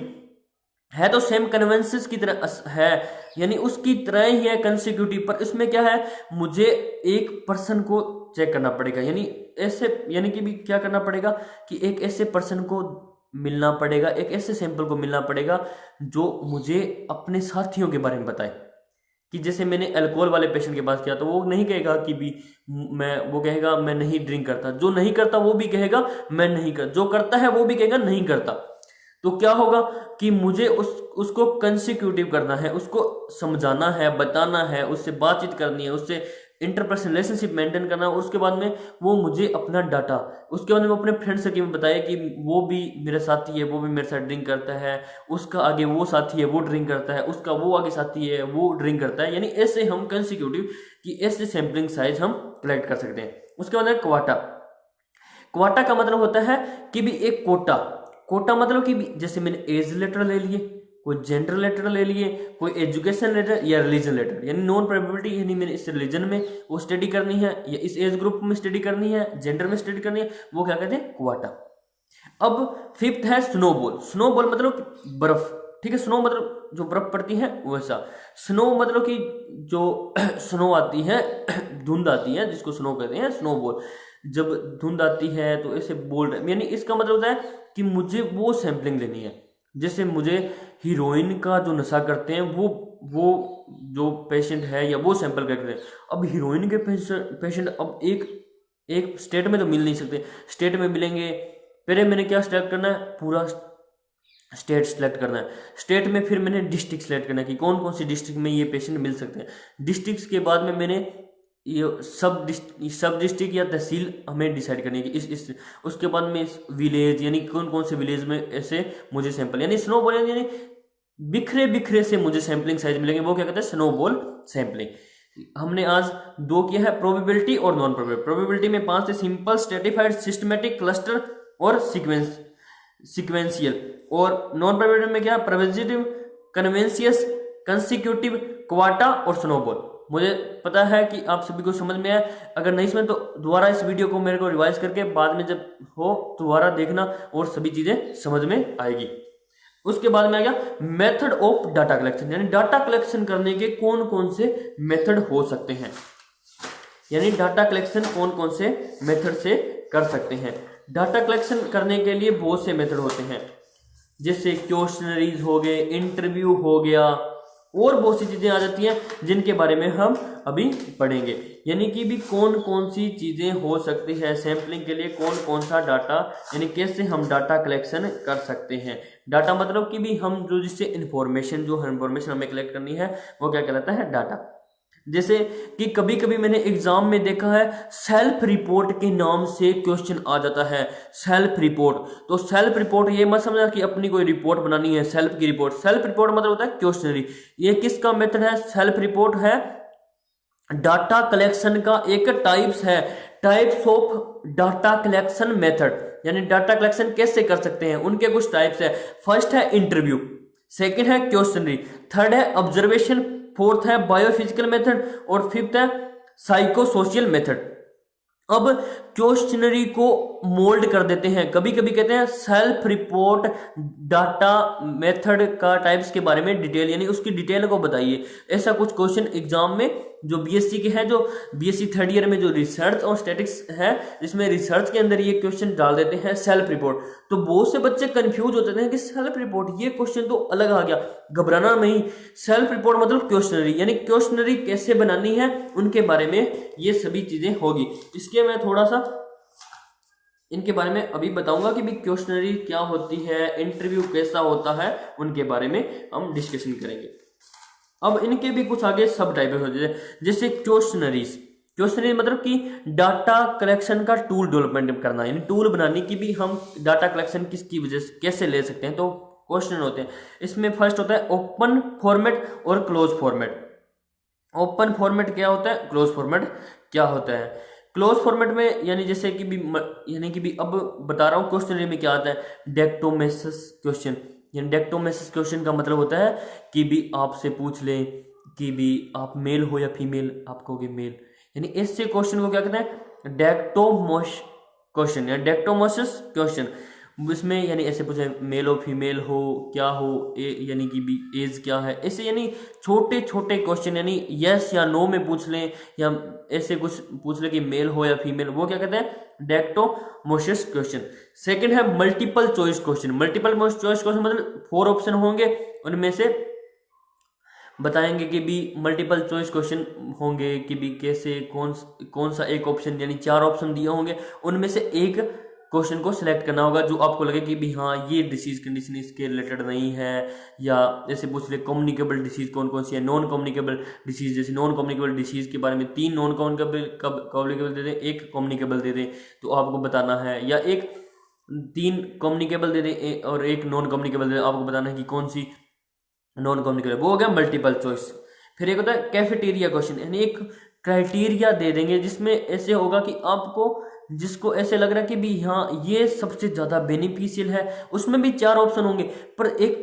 है, तो सेम कन्वेंसेस की तरह है, यानी उसकी तरह ही है कंसिक्यूटिव, पर इसमें क्या है, मुझे एक पर्सन को चेक करना पड़ेगा, यानी ऐसे, यानी कि भी क्या करना पड़ेगा कि एक ऐसे पर्सन को मिलना पड़ेगा, एक ऐसे सैंपल को मिलना पड़ेगा जो मुझे अपने साथियों के बारे में बताए। कि जैसे मैंने अल्कोहल वाले पेशेंट के पास किया तो वो नहीं कहेगा कि भी वो कहेगा मैं नहीं ड्रिंक करता, जो नहीं करता वो भी कहेगा मैं नहीं कर, जो करता है वो भी कहेगा नहीं करता। तो क्या होगा कि मुझे उसको कंसिक्यूटिव करना है, उसको समझाना है, बताना है, उससे बातचीत करनी है, उससे इंटरपर्सनल रिलेशनशिप मेंटेन करना है। उसके बाद में वो मुझे अपना डाटा, उसके बाद में वो अपने फ्रेंड सर्कल में बताया कि वो भी मेरा साथी है, वो भी मेरे साथ ड्रिंक करता है, उसका आगे वो साथी है वो ड्रिंक करता है, उसका वो आगे साथी है वो ड्रिंक करता है। यानी ऐसे हम कंसिक्यूटिव की ऐसे सैंपलिंग साइज हम कलेक्ट कर सकते हैं। उसके बाद है क्वाटा। क्वाटा का मतलब होता है कि भी एक कोटा, कोटा मतलब कि जैसे मैंने एज लेटर ले लिए, कोई जेंडर लेटर ले लिए, कोई एजुकेशन लेटर या रिलीजन लेटर, यानी नॉन प्रोबेबिलिटी, यानी मैंने इस रिलीजन में वो स्टडी करनी है या इस एज ग्रुप में स्टडी करनी है, जेंडर में स्टडी करनी है, वो क्या कहते हैं, क्वाटा। अब फिफ्थ है स्नोबॉल। स्नोबॉल मतलब बर्फ, ठीक है, स्नो मतलब जो बर्फ पड़ती है वैसा, स्नो मतलब कि जो स्नो आती है, धुंध आती है जिसको स्नो कहते हैं, स्नोबॉल। जब धुंध आती है तो ऐसे बोल रहे, यानी इसका मतलब होता है कि मुझे वो सैंपलिंग लेनी है। जैसे मुझे हीरोइन का जो नशा करते हैं वो जो पेशेंट है या वो सैंपल करते हैं। अब हीरोइन के पेशेंट अब एक स्टेट में तो मिल नहीं सकते, स्टेट में मिलेंगे, पहले मैंने क्या सिलेक्ट करना है, पूरा स्टेट सेलेक्ट करना है। स्टेट में फिर मैंने डिस्ट्रिक्ट सेलेक्ट करना है कि कौन कौन सी डिस्ट्रिक्ट में ये पेशेंट मिल सकते हैं। डिस्ट्रिक्ट के बाद में मैंने ये सब डिस्ट्रिक्ट या तहसील हमें डिसाइड करनी है कि इस उसके बाद में विलेज, यानी कौन कौन से विलेज में ऐसे मुझे सैंपल, यानी स्नोबॉल, यानी बिखरे बिखरे से मुझे सैंपलिंग साइज मिलेंगे, वो क्या कहते हैं, स्नोबॉल सैंपलिंग। हमने आज 2 किया है, प्रोबेबिलिटी और नॉन प्रोबेबिलिटी। प्रोबेबिलिटी में 5 थे, सिंपल, स्ट्रेटिफाइड, सिस्टमेटिक, क्लस्टर और सीक्वेंशियल। और नॉन प्रोबेबिलिटी में क्या, प्रोबेबिलिटी, कन्वेंशियस, कंसिक्यूटिव, क्वाटा और स्नोबॉल। मुझे पता है कि आप सभी को समझ में आया, अगर नहीं समझ तो दोबारा इस वीडियो को मेरे को रिवाइज करके बाद में जब हो दोबारा देखना और सभी चीजें समझ में आएगी। उसके बाद में आ गया मेथड ऑफ डाटा कलेक्शन, यानी डाटा कलेक्शन करने के कौन कौन से मेथड हो सकते हैं, यानी डाटा कलेक्शन कौन कौन से मेथड से कर सकते हैं। डाटा कलेक्शन करने के लिए बहुत से मेथड होते हैं, जैसे क्वेश्चनरीज हो गए, इंटरव्यू हो गया, और बहुत सी चीजें आ जाती हैं जिनके बारे में हम अभी पढ़ेंगे। यानी कि भी कौन कौन सी चीजें हो सकती है सैंपलिंग के लिए, कौन कौन सा डाटा, यानी कैसे हम डाटा कलेक्शन कर सकते हैं। डाटा मतलब कि भी हम जो जिससे इंफॉर्मेशन हमें कलेक्ट करनी है वो क्या कहलाता है, डाटा। जैसे कि कभी कभी मैंने एग्जाम में देखा है सेल्फ रिपोर्ट के नाम से क्वेश्चन आ जाता है, सेल्फ रिपोर्ट। तो सेल्फ रिपोर्ट ये मत समझना कि अपनी कोई रिपोर्ट बनानी है, सेल्फ की रिपोर्ट। सेल्फ रिपोर्ट मतलब होता है क्वेश्चनरी। ये किसका मेथड है, सेल्फ रिपोर्ट है डाटा कलेक्शन का एक टाइप्स है, types of data collection method. यानी डाटा कलेक्शन कैसे कर सकते हैं उनके कुछ टाइप्स है। फर्स्ट है इंटरव्यू, सेकंड है क्वेश्चनरी, थर्ड है ऑब्जर्वेशन, फोर्थ है बायोफिजिकल मेथड और फिफ्थ है साइको सोशल मेथड। अब क्वेश्चनरी को मोल्ड कर देते हैं, कभी कभी कहते हैं सेल्फ रिपोर्ट डाटा मेथड का टाइप्स के बारे में डिटेल, यानी उसकी डिटेल को बताइए। ऐसा कुछ क्वेश्चन एग्जाम में जो बीएससी के हैं, जो बीएससी थर्ड ईयर में जो रिसर्च और स्टैटिक्स है, जिसमें रिसर्च के अंदर ये क्वेश्चन डाल देते हैं सेल्फ रिपोर्ट। तो बहुत से बच्चे कंफ्यूज होते हैं कि सेल्फ रिपोर्ट ये क्वेश्चन तो अलग आ गया। घबराना नहीं, सेल्फ रिपोर्ट मतलब क्वेश्चनरी, यानी क्वेश्चनरी कैसे बनानी है उनके बारे में ये सभी चीजें होगी। इसके मैं थोड़ा सा इनके बारे में अभी बताऊंगा कि भी क्वेश्चनरी क्या होती है, इंटरव्यू कैसा होता है, उनके बारे में हम डिस्कशन करेंगे। अब इनके भी कुछ आगे सब टाइप होते हैं, जैसे क्वेश्चनरीज। क्वेश्चनरी मतलब कि डाटा कलेक्शन का टूल डेवलपमेंट करना, यानी टूल बनाने की भी हम डाटा कलेक्शन किसकी वजह से कैसे ले सकते हैं। तो क्वेश्चन होते हैं, इसमें फर्स्ट होता है ओपन फॉर्मेट और क्लोज फॉर्मेट। ओपन फॉर्मेट क्या होता है, क्लोज फॉर्मेट क्या होता है। क्लोज फॉर्मेट में यानी जैसे कि भी अब बता रहा हूँ क्वेश्चनरी में क्या आता है, डेक्टोमेसिस क्वेश्चन। यानी डेक्टोमेसिस क्वेश्चन का मतलब होता है कि भी आपसे पूछ लें कि भी आप मेल हो या फीमेल, आप कहोगे मेल, यानी ऐसे क्वेश्चन को क्या कहते हैं, डेक्टोमोस क्वेश्चन या डेक्टोमोसिस क्वेश्चन। इसमें यानी ऐसे पूछे मेल हो फीमेल हो क्या हो, यानी कि भी एज क्या है, ऐसे यानी छोटे छोटे क्वेश्चन, यानी यस या नो में पूछ लें, या ऐसे कुछ पूछ लें कि मेल हो या फीमेल, वो क्या कहते हैं, डेक्टोमोसिस क्वेश्चन। सेकंड है multiple choice question. Multiple choice question मतलब 4 ऑप्शन होंगे, उनमें से बताएंगे कि भी मल्टीपल चॉइस क्वेश्चन होंगे कि भी कैसे कौन सा एक ऑप्शन, यानी 4 ऑप्शन दिए होंगे, उनमें से एक क्वेश्चन को सिलेक्ट करना होगा जो आपको लगे कि भी हाँ ये डिसीज कंडीशन इसके रिलेटेड नहीं है। या जैसे पूछ ले कम्युनिकेबल डिसीज कौन कौन सी है, नॉन कम्युनिकेबल डिसीज, जैसे नॉन कम्युनिकेबल डिसीज के बारे में 3 नॉन कम्युनिकेबल दे दें, 1 कम्युनिकेबल दे दें, तो आपको बताना है, या 3 कम्युनिकेबल दे दें और 1 नॉन कम्युनिकेबल दे दें, आपको बताना है कि कौन सी नॉन कम्युनिकेबल। वो हो गया मल्टीपल चॉइस। फिर एक होता है कैफेटेरिया क्वेश्चन, यानी एक क्राइटेरिया दे देंगे जिसमें ऐसे होगा कि आपको जिसको ऐसे लग रहा है कि भी हाँ ये सबसे ज्यादा बेनिफिशियल है, उसमें भी 4 ऑप्शन होंगे, पर एक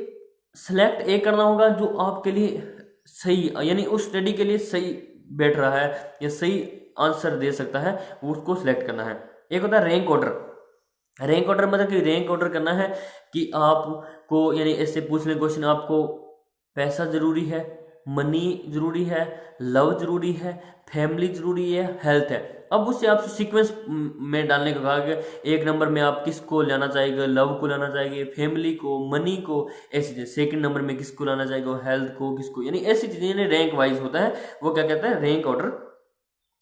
सिलेक्ट एक करना होगा जो आपके लिए सही, यानी उस स्टडी के लिए सही बैठ रहा है या सही आंसर दे सकता है, वो उसको सिलेक्ट करना है। एक होता है रैंक ऑर्डर। रैंक ऑर्डर मतलब कि रैंक ऑर्डर करना है कि आपको, यानी ऐसे पूछ लें क्वेश्चन, आपको पैसा जरूरी है, मनी जरूरी है, लव जरूरी है, फैमिली जरूरी है, हेल्थ है। अब उससे आप सीक्वेंस में डालने का कहा कि 1 नंबर में आप किसको लाना चाहेंगे, लव को लाना चाहेंगे, फैमिली को, मनी को, ऐसी चीजें। सेकंड नंबर में किसको लाना चाहेंगे, हेल्थ को, किसको, यानी ऐसी चीजें, यानी रैंक वाइज होता है, वो क्या कहता है, रैंक ऑर्डर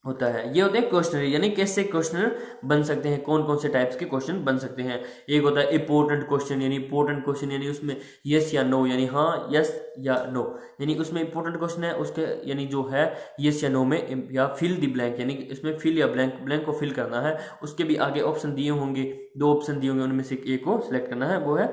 होता है। ये होते हैं क्वेश्चनरी, यानी कैसे क्वेश्चन बन सकते हैं, कौन कौन से टाइप्स के क्वेश्चन बन सकते हैं। एक होता है इंपॉर्टेंट क्वेश्चन, यानी इंपॉर्टेंट क्वेश्चन यानी उसमें यस या नो, यानी हाँ यस या नो, यानी उसमें इंपॉर्टेंट क्वेश्चन है उसके, यानी जो है यस या नो में, या फिल द ब्लैंक, यानी इसमें फिल या ब्लैंक को फिल करना है। उसके भी आगे ऑप्शन दिए होंगे, 2 ऑप्शन दिए होंगे, उनमें से एक को सिलेक्ट करना है, वो है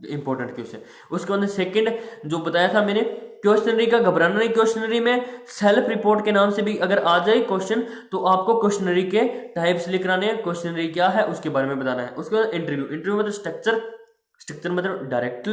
इंपॉर्टेंट क्वेश्चन। उसके बाद सेकंड जो बताया था मैंने, क्वेश्चनरी का घबराना नहीं। क्वेश्चनरी में सेल्फ रिपोर्ट के नाम से भी अगर आ जाए क्वेश्चन तो आपको क्वेश्चनरी के टाइप्स लिखने हैं, क्वेश्चनरी क्या है उसके बारे में बताना है। उसके बाद इंटरव्यू। इंटरव्यू मतलब स्ट्रक्चर मतलब डायरेक्ट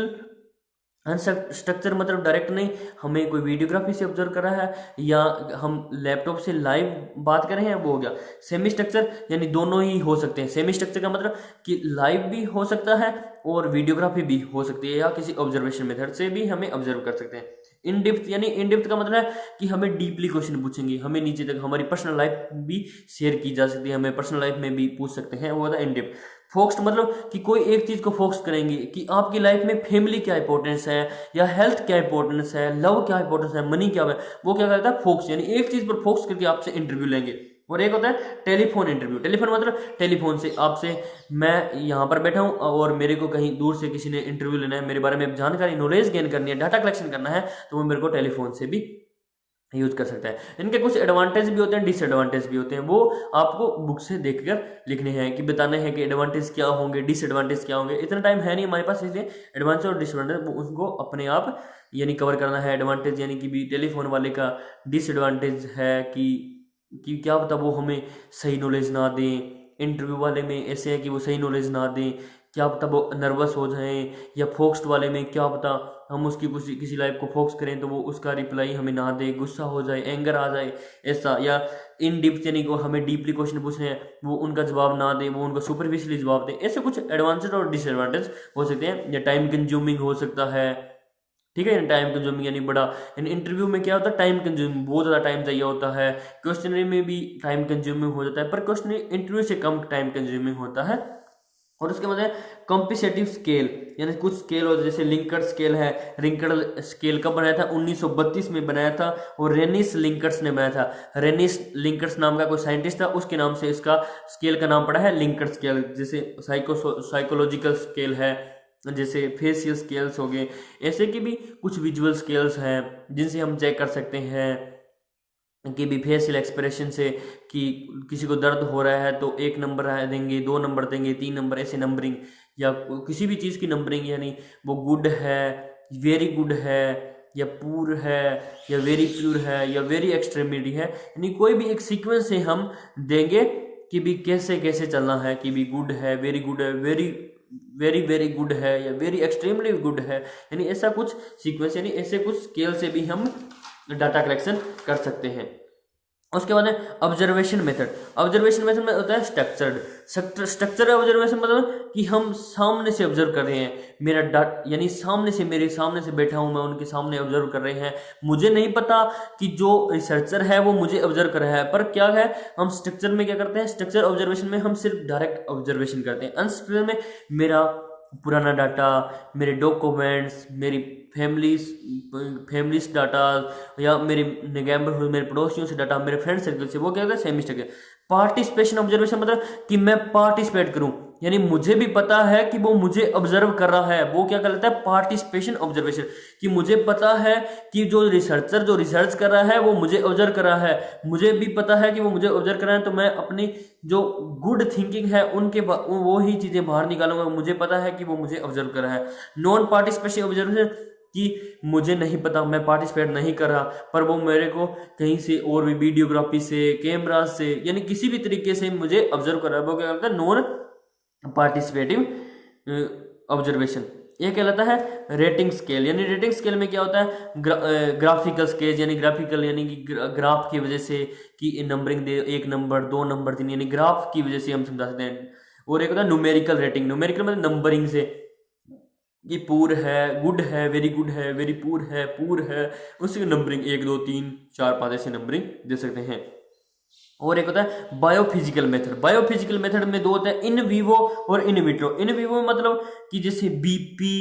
अनस्ट्रक्चर मतलब डायरेक्ट नहीं, हमें कोई वीडियोग्राफी से ऑब्जर्व कर रहा है या हम लैपटॉप से लाइव बात कर रहे हैं, वो हो गया। सेमी स्ट्रक्चर यानी दोनों ही हो सकते हैं। सेमी स्ट्रक्चर का मतलब कि लाइव भी हो सकता है और वीडियोग्राफी भी हो सकती है, या किसी ऑब्जर्वेशन मेथड से भी हमें ऑब्जर्व कर सकते हैं। इन डिप्थ यानी इन डिप्थ का मतलब है कि हमें डीपली क्वेश्चन पूछेंगे, हमें नीचे तक हमारी पर्सनल लाइफ भी शेयर की जा सकती है, हमें पर्सनल लाइफ में भी पूछ सकते हैं, वो होता है इन डिप्थ। फोकस्ड मतलब कि कोई एक चीज को फोकस करेंगे कि आपकी लाइफ में फैमिली क्या इंपॉर्टेंस है, या हेल्थ क्या इंपॉर्टेंस है, लव क्या इंपॉर्टेंस है, मनी क्या है, वो क्या करता है फोकस, यानी एक चीज पर फोकस करके आपसे इंटरव्यू लेंगे। और एक होता है टेलीफोन इंटरव्यू। टेलीफोन मतलब टेलीफोन से आपसे, मैं यहाँ पर बैठा हूँ और मेरे को कहीं दूर से किसी ने इंटरव्यू लेना है, मेरे बारे में जानकारी नॉलेज गेन करनी है, डाटा कलेक्शन करना है, तो वो मेरे को टेलीफोन से भी यूज कर सकता है। इनके कुछ एडवांटेज भी होते हैं, डिसएडवांटेज भी होते हैं, वो आपको बुक से देखकर लिखने हैं कि बताने हैं कि एडवांटेज क्या होंगे, डिसएडवांटेज क्या होंगे। इतना टाइम है नहीं हमारे पास, इसलिए एडवांटेज और डिसएडवांटेज उसको अपने आप यानी कवर करना है। एडवांटेज यानी कि भी टेलीफोन वाले का, डिसएडवांटेज है कि क्या पता वो हमें सही नॉलेज ना दें, इंटरव्यू वाले में ऐसे है कि वो सही नॉलेज ना दें, क्या पता वो नर्वस हो जाएं, या फोकस्ड वाले में क्या पता हम उसकी किसी लाइफ को फोकस करें तो वो उसका रिप्लाई हमें ना दे, गुस्सा हो जाए, एंगर आ जाए ऐसा। या इन डिप्थ यानी को हमें डीपली क्वेश्चन पूछने हैं, वो उनका जवाब ना दे, वो उनका सुपरफिशियली जवाब दें। ऐसे कुछ एडवांटेज और डिसएडवांटेज हो सकते हैं। या टाइम कंज्यूमिंग हो सकता है, ठीक है। टाइम कंज्यूमिंग यानी बड़ा, यानी इंटरव्यू में क्या होता है टाइम कंज्यूमिंग, बहुत ज़्यादा टाइम चाहिए होता है। क्वेश्चनरी में भी टाइम कंज्यूमिंग हो जाता है, पर क्वेश्चन इंटरव्यू से कम टाइम कंज्यूमिंग होता है। और उसके बाद है कॉम्पिटिटिव स्केल, यानी कुछ स्केल हो जैसे लिंकर्ट स्केल है। लिंकर्ट स्केल कब बनाया था? 1932 में बनाया था, और रेनिस लिंकर्ट्स ने बनाया था। रेनिस लिंकर्ट्स नाम का कोई साइंटिस्ट था, उसके नाम से इसका स्केल का नाम पड़ा है लिंकर्ट स्केल। जैसे साइकोलॉजिकल स्केल है, जैसे फेशियल स्केल्स हो गए, ऐसे की भी कुछ विजुअल स्केल्स हैं जिनसे हम चेक कर सकते हैं कि भी फेशियल एक्सप्रेशन से कि किसी को दर्द हो रहा है तो 1 नंबर देंगे, 2 नंबर देंगे, 3 नंबर, ऐसे नंबरिंग। या किसी भी चीज़ की नंबरिंग, यानी वो गुड है, वेरी गुड है, या पूर है, या वेरी प्योर है, या वेरी एक्सट्रीमिटी है, यानी कोई भी एक सीक्वेंस से हम देंगे कि भी कैसे कैसे चलना है, कि भी गुड है, वेरी गुड है, वेरी वेरी वेरी गुड है, या वेरी एक्सट्रीमली गुड है, यानी ऐसा कुछ सीक्वेंस, यानी ऐसे कुछ स्केल से भी हम डाटा कलेक्शन कर सकते हैं। उसके बाद है ऑब्जर्वेशन मेथड। ऑब्जर्वेशन मेथड में होता है स्ट्रक्चर ऑब्जर्वेशन मतलब कि हम सामने से ऑब्जर्व कर रहे हैं, मेरा डाटा यानी सामने से, मेरे सामने से बैठा हूं मैं, उनके सामने ऑब्जर्व कर रहे हैं। मुझे नहीं पता कि जो रिसर्चर है वो मुझे ऑब्जर्व कर रहा है, पर क्या है हम स्ट्रक्चर में क्या करते हैं, स्ट्रक्चर ऑब्जर्वेशन में हम सिर्फ डायरेक्ट ऑब्जर्वेशन करते हैं। अनस्ट्रक्चर में मेरा पुराना डाटा, मेरे डॉक्यूमेंट्स, मेरी फैमिलीज डाटा, या मेरे नैबरहुड, मेरे पड़ोसियों से डाटा, मेरे फ्रेंड सर्कल से, वो क्या होता है सेमी स्ट्रक्चर। पार्टिसिपेशन ऑब्जर्वेशन मतलब कि मैं पार्टिसिपेट करूं, यानी मुझे भी पता है कि वो मुझे ऑब्जर्व कर रहा है, वो क्या कहलाता है पार्टिसिपेशन ऑब्जर्वेशन। कि मुझे पता है कि जो रिसर्चर जो रिसर्च कर रहा है वो मुझे ऑब्जर्व कर रहा है, मुझे भी पता है कि वो मुझे ऑब्जर्व कर रहा है, तो मैं अपनी जो गुड थिंकिंग है उनके वो ही चीजें बाहर निकालूंगा। मुझे पता है कि वो मुझे ऑब्जर्व कर रहा है। नॉन पार्टिसिपेशन ऑब्जर्वेशन कि मुझे नहीं पता, मैं पार्टिसिपेट नहीं कर रहा, पर वो मेरे को कहीं से और भी वीडियोग्राफी से, कैमरा से, यानी किसी भी तरीके से मुझे ऑब्जर्व कर रहा है, वो क्या कहता है नॉन पार्टिसिपेटिव ऑब्जर्वेशन। ये कहलाता है रेटिंग स्केल। यानी रेटिंग स्केल में क्या होता है ग्राफिकल स्केल, यानी ग्राफिकल यानी कि ग्राफ की वजह से कि नंबरिंग दे, 1 नंबर, 2 नंबर, 3, यानी ग्राफ की वजह से हम समझा सकते हैं। और एक होता है न्यूमेरिकल रेटिंग। न्यूमेरिकल मतलब नंबरिंग से, कि पूर है, गुड है, वेरी गुड है, वेरी पूर है, उसकी नंबरिंग 1 2 3 4 5 ऐसे नंबरिंग दे सकते हैं। और एक होता है बायोफिजिकल मेथड। बायोफिजिकल मेथड में 2 होता है, इन विवो और इन विट्रो। इन विवो मतलब कि जैसे बीपी,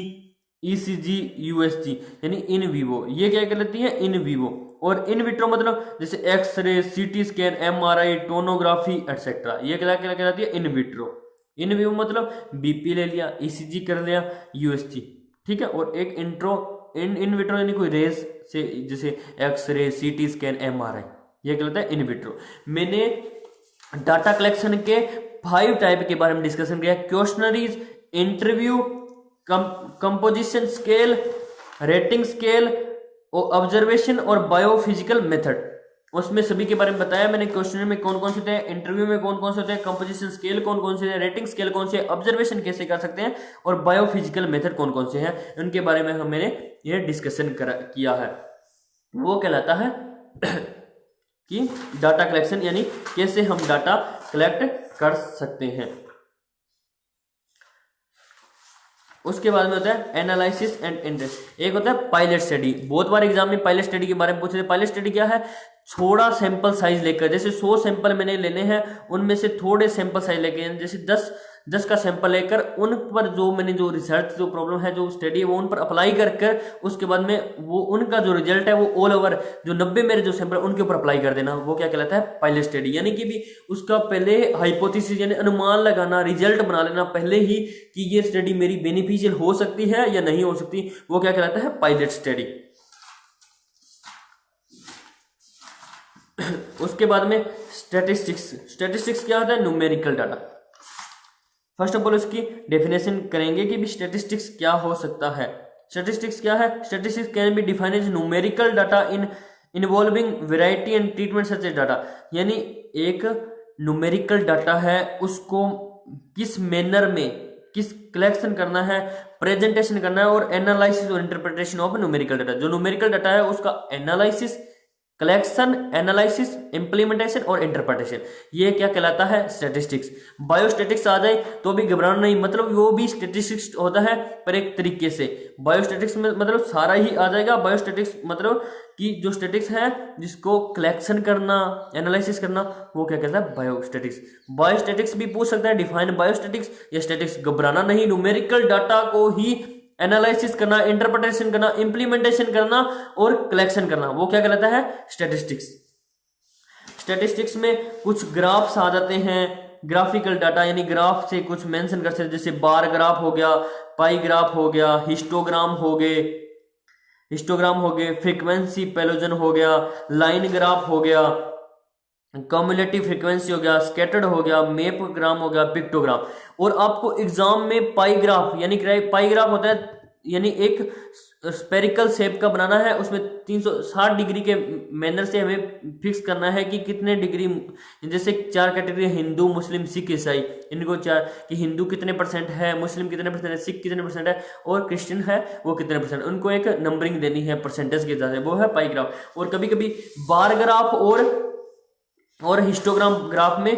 ईसीजी, यूएसजी, यानी इन विवो, ये क्या कहलाती है इन विवो। और इन विट्रो मतलब जैसे x ray, CT scan, MRI, टोनोग्राफी etcetera, ये क्या कहलाती है इन विट्रो। इन विवो मतलब बीपी ले लिया, ईसीजी कर लिया, यूएसजी, ठीक है। और एक इन विट्रो यानी कोई रेस से, जैसे एक्सरे, सीटी स्कैन, एमआरआई, ये कहलाता है इन विट्रो। मैंने डाटा कलेक्शन के 5 टाइप के बारे में डिस्कशन किया, questionnaires, interview, composition scale, rating scale, observation और बायोफिजिकल मेथड। उसमें सभी के बारे में बताया मैंने। क्वेश्चन में कौन कौन से होते हैं, इंटरव्यू में कौन कौन से होते हैं, कंपोजिशन स्केल कौन कौन से हैं, रेटिंग स्केल कौन से, ऑब्जर्वेशन कैसे कर सकते हैं, और बायोफिजिकल मेथड कौन कौन से हैं, उनके बारे में मैंने ये डिस्कशन किया है। वो कहलाता है कि डाटा कलेक्शन, यानी कैसे हम डाटा कलेक्ट कर सकते हैं। उसके बाद में होता है एनालिसिस एंड इंटरेस्ट। एक होता है पायलट स्टडी। बहुत बार एग्जाम में पायलट स्टडी के बारे में पूछे थे। पायलट स्टडी क्या है, थोड़ा सैंपल साइज लेकर, जैसे 100 सैंपल मैंने लेने हैं, उनमें से थोड़े सैंपल साइज लेके, जैसे 10 का सैंपल लेकर उन पर जो मैंने जो रिसर्च जो प्रॉब्लम है जो स्टडी है वो उन पर अप्लाई कर उसके बाद में वो उनका जो रिजल्ट है वो ऑल ओवर जो 90 मेरे जो सैंपल उनके ऊपर अप्लाई कर देना, वो क्या कहलाता है, पायलट स्टडी। यानी कि भी उसका पहले हाइपोथेसिस यानी अनुमान लगाना, रिजल्ट बना लेना पहले ही कि ये स्टडी मेरी बेनिफिशियल हो सकती है या नहीं हो सकती, वो क्या कहलाता है, पायलट स्टडी। उसके बाद में स्टैटिस्टिक्स क्या होता है, numerical data. First of all इसकी डेफिनेशन करेंगे कि भी स्टैटिस्टिक्स क्या हो सकता है। स्टैटिस्टिक्स क्या है, statistics can be defined as numerical data involving variety and treatment such as data. यानी एक न्यूमेरिकल डाटा है, उसको किस मैनर में किस कलेक्शन करना है, प्रेजेंटेशन करना है, और एनालिसिस और इंटरप्रिटेशन ऑफ न्यूमेरिकल डाटा। जो न्यूमेरिकल डाटा है उसका एनालिसिस, कलेक्शन, एनालिसिस, इंप्लीमेंटेशन और इंटरप्रिटेशन, ये क्या कहलाता है, स्टैटिस्टिक्स। बायोस्टैटिक्स आ जाए तो भी घबराना नहीं, मतलब वो भी स्टैटिस्टिक्स होता है पर एक तरीके से। बायोस्टैटिक्स में मतलब सारा ही आ जाएगा। बायोस्टैटिक्स मतलब कि जो स्टैटिक्स है जिसको कलेक्शन करना, एनालिसिस करना, वो क्या कहता है, बायोस्टैटिक्स। बायोस्टैटिक्स भी पूछ सकता है, डिफाइन बायोस्टैटिक्स या स्टैटिक्स। घबराना नहीं, न्यूमेरिकल डाटा को ही एनालिसिस करना, इंटरप्रिटेशन करना, इंप्लीमेंटेशन करना और कलेक्शन करना, वो क्या कहलाता है, स्टैटिस्टिक्स। स्टैटिस्टिक्स में कुछ ग्राफ्स आ जाते हैं, ग्राफिकल डाटा, यानी ग्राफ से कुछ मेंशन कर सकते हैं, जैसे बार ग्राफ हो गया, पाई ग्राफ हो गया, हिस्टोग्राम हो गए, फ्रीक्वेंसी पैलोजन हो गया, लाइन ग्राफ हो गया, कम्युलेटिव फ्रीक्वेंसी हो गया, स्कैटर्ड हो गया, मैप ग्राम हो गया, पिक्टोग्राम। और आपको एग्जाम में पाई ग्राफ, यानी पाई ग्राफ होता है यानी एक स्पेरिकल शेप का बनाना है, उसमें 360 डिग्री के मैनर से हमें फिक्स करना है कि कितने डिग्री, जैसे 4 कैटेगरी, हिंदू, मुस्लिम, सिख, ईसाई, इनको 4 कि हिंदू कितने परसेंट है, मुस्लिम कितने परसेंट है, सिख कितने परसेंट है और क्रिश्चियन है वो कितने परसेंट, उनको एक नंबरिंग देनी है परसेंटेज के हिसाब से, वो है पाई ग्राफ। और कभी कभी बार ग्राफ और हिस्टोग्राम ग्राफ में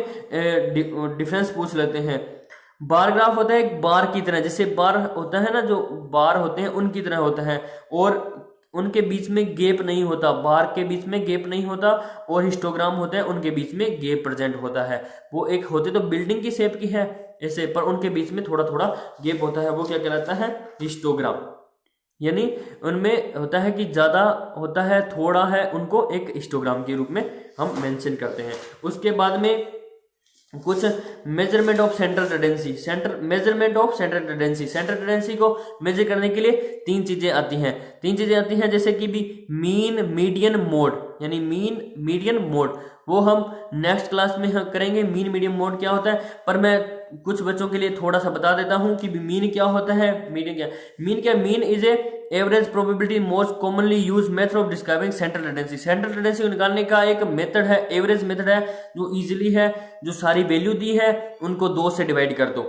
डिफरेंस पूछ लेते हैं। बार ग्राफ होता है एक बार की तरह, जैसे बार होता है ना, जो बार होते हैं उनकी तरह होता है और उनके बीच में गैप नहीं होता, बार के बीच में गैप नहीं होता, और हिस्टोग्राम होते हैं उनके बीच में गैप प्रेजेंट होता है। वो एक होते तो बिल्डिंग की शेप की है ऐसे, पर उनके बीच में थोड़ा थोड़ा गैप होता है, वो क्या कहलाता है, हिस्टोग्राम। यानी उनमें होता है कि ज्यादा होता है, थोड़ा है, उनको एक हिस्टोग्राम के रूप में हम मेंशन करते हैं। उसके बाद में कुछ measurement of central tendency, central tendency को मेजर करने के लिए 3 चीजें आती हैं, जैसे कि भी मीन, मीडियन, मोड। यानी मीन, मीडियन, मोड वो हम नेक्स्ट क्लास में हम करेंगे, मीन, मीडियन, मोड क्या होता है, पर मैं कुछ बच्चों के लिए थोड़ा सा बता देता हूं कि मीन क्या होता है, मीडियन क्या। Mean is a average probability most commonly use method of describing central tendency को निकालने का एक मेथड है, एवरेज मेथड है, जो इजीली है, जो सारी वैल्यू दी है उनको 2 से डिवाइड कर दो,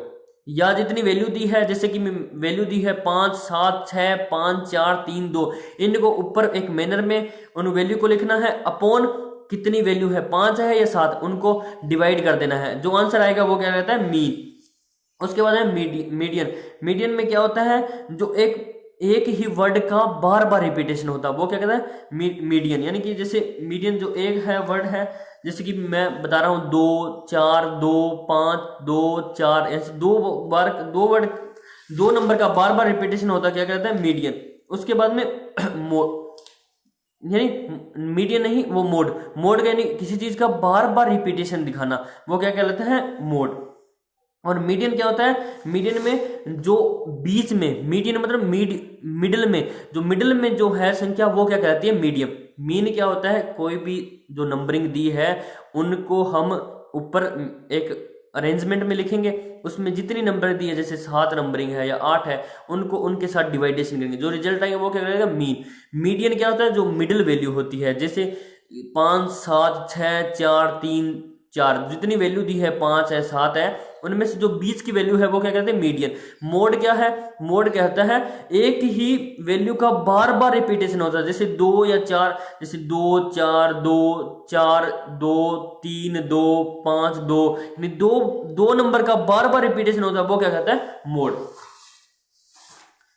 या जितनी वैल्यू दी है, जैसे कि वैल्यू दी है 5, 7, 6, 5, 4, 3, 2, इनको ऊपर एक मैनर में उन वैल्यू को लिखना है, अपॉन कितनी वैल्यू है, 5 है या 7, उनको डिवाइड कर देना है, जो आंसर आएगा वो क्या रहता है, मीन। उसके बाद है मीडियन में क्या होता है, जो एक ही वर्ड का बार बार रिपीटेशन होता है, वो क्या कहता है, मीडियन। यानी कि जैसे मीडियन जो एक है वर्ड है, जैसे कि मैं बता रहा हूं 2, 4, 2, 5, 2, 4, ऐसे 2 वर्ड 2 नंबर का बार बार रिपीटेशन होता है, क्या कहता है, मीडियन। उसके बाद में मोड, यानी मीडियन नहीं, वो मोड यानी किसी चीज का बार बार रिपीटेशन दिखाना, वो क्या कहलाता है, मोड। और मीडियन क्या होता है, मीडियन में जो बीच में, मीडियन मतलब मिडिल में जो है संख्या, वो क्या कहती है, मीडियम। मीन क्या होता है, कोई भी जो नंबरिंग दी है उनको हम मीटर एक अरेंजमेंट में लिखेंगे, उसमें जितनी नंबर दी है, जैसे 7 नंबरिंग है या 8 है, उनको उनके साथ डिवाइडेशन करेंगे, जो रिजल्ट आएगा वो क्या करेगा, मीन। मीडियन क्या होता है, जो मिडिल वैल्यू होती है, जैसे 5 7 6 4 3 4 जितनी वैल्यू दी है 5 है 7 है, उनमें से जो बीच की वैल्यू है वो क्या कहते हैं मीडियन। मोड क्या है, मोड कहता है एक ही वैल्यू का बार बार रिपीटेशन होता है, जैसे 2 या 4, जैसे 2 4 2 4 2 3 2 5 2, यानी दो नंबर का बार बार रिपीटेशन होता है, वो क्या कहता है मोड।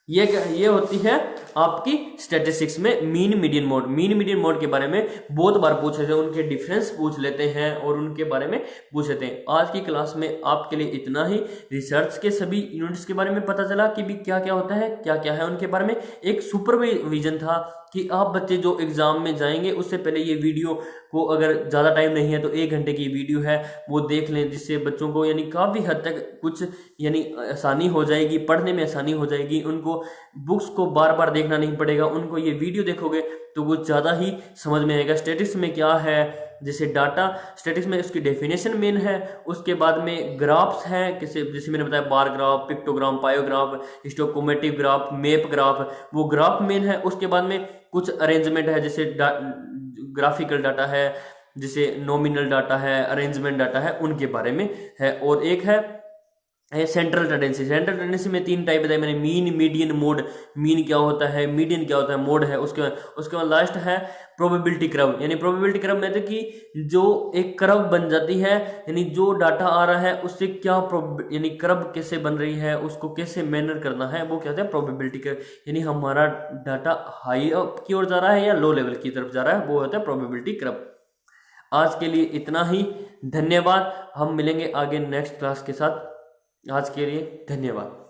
ये होती है आपकी स्टैटिस्टिक्स में mean median mode. Mean median mode के बारे में बहुत बार पूछे थे, उनके डिफरेंस पूछ लेते हैं और उनके बारे में पूछ लेते हैं। आज की क्लास में आपके लिए इतना ही। रिसर्च के सभी यूनिट्स के बारे में पता चला कि भी क्या क्या होता है, क्या क्या है उनके बारे में। एक सुपरविजन था कि आप बच्चे जो एग्जाम में जाएंगे उससे पहले ये वीडियो को, अगर ज़्यादा टाइम नहीं है तो 1 घंटे की वीडियो है वो देख लें, जिससे बच्चों को यानी काफ़ी हद तक कुछ यानी आसानी हो जाएगी, पढ़ने में आसानी हो जाएगी। उनको बुक्स को बार बार देखना नहीं पड़ेगा, उनको ये वीडियो देखोगे तो कुछ ज़्यादा ही समझ में आएगा। स्टैटिस्टिक्स में क्या है, जैसे डाटा स्टैटिस्टिक्स में उसकी डेफिनेशन मेन है, उसके बाद में ग्राफ्स हैं, जैसे मैंने बताया bar graph, pictogram, pie graph, histogrammatic graph, map graph, वो ग्राफ मेन है। उसके बाद में कुछ अरेंजमेंट है, जैसे ग्राफिकल डाटा है, जैसे नॉमिनल डाटा है, अरेंजमेंट डाटा है, उनके बारे में है। और एक है सेंट्रल टेंडेंसी। सेंट्रल टेंडेंसी में 3 टाइप बताए मैंने, मीन मीडियन मोड। मीन क्या होता है, मीडियन क्या होता है, मोड है। उसके बाद लास्ट है प्रोबेबिलिटी कर्व। यानी प्रोबेबिलिटी कर्व में कि जो एक कर्व बन जाती है, यानी जो डाटा आ रहा है उससे क्या यानी कर्व कैसे बन रही है, उसको कैसे मैनर करना है, वो कहते हैं प्रोबेबिलिटी कर्व। यानी हमारा डाटा हाई अप की ओर जा रहा है या लो लेवल की तरफ जा रहा है, वो होता है प्रोबेबिलिटी कर्व। आज के लिए इतना ही, धन्यवाद। हम मिलेंगे आगे नेक्स्ट क्लास के साथ। आज के लिए धन्यवाद।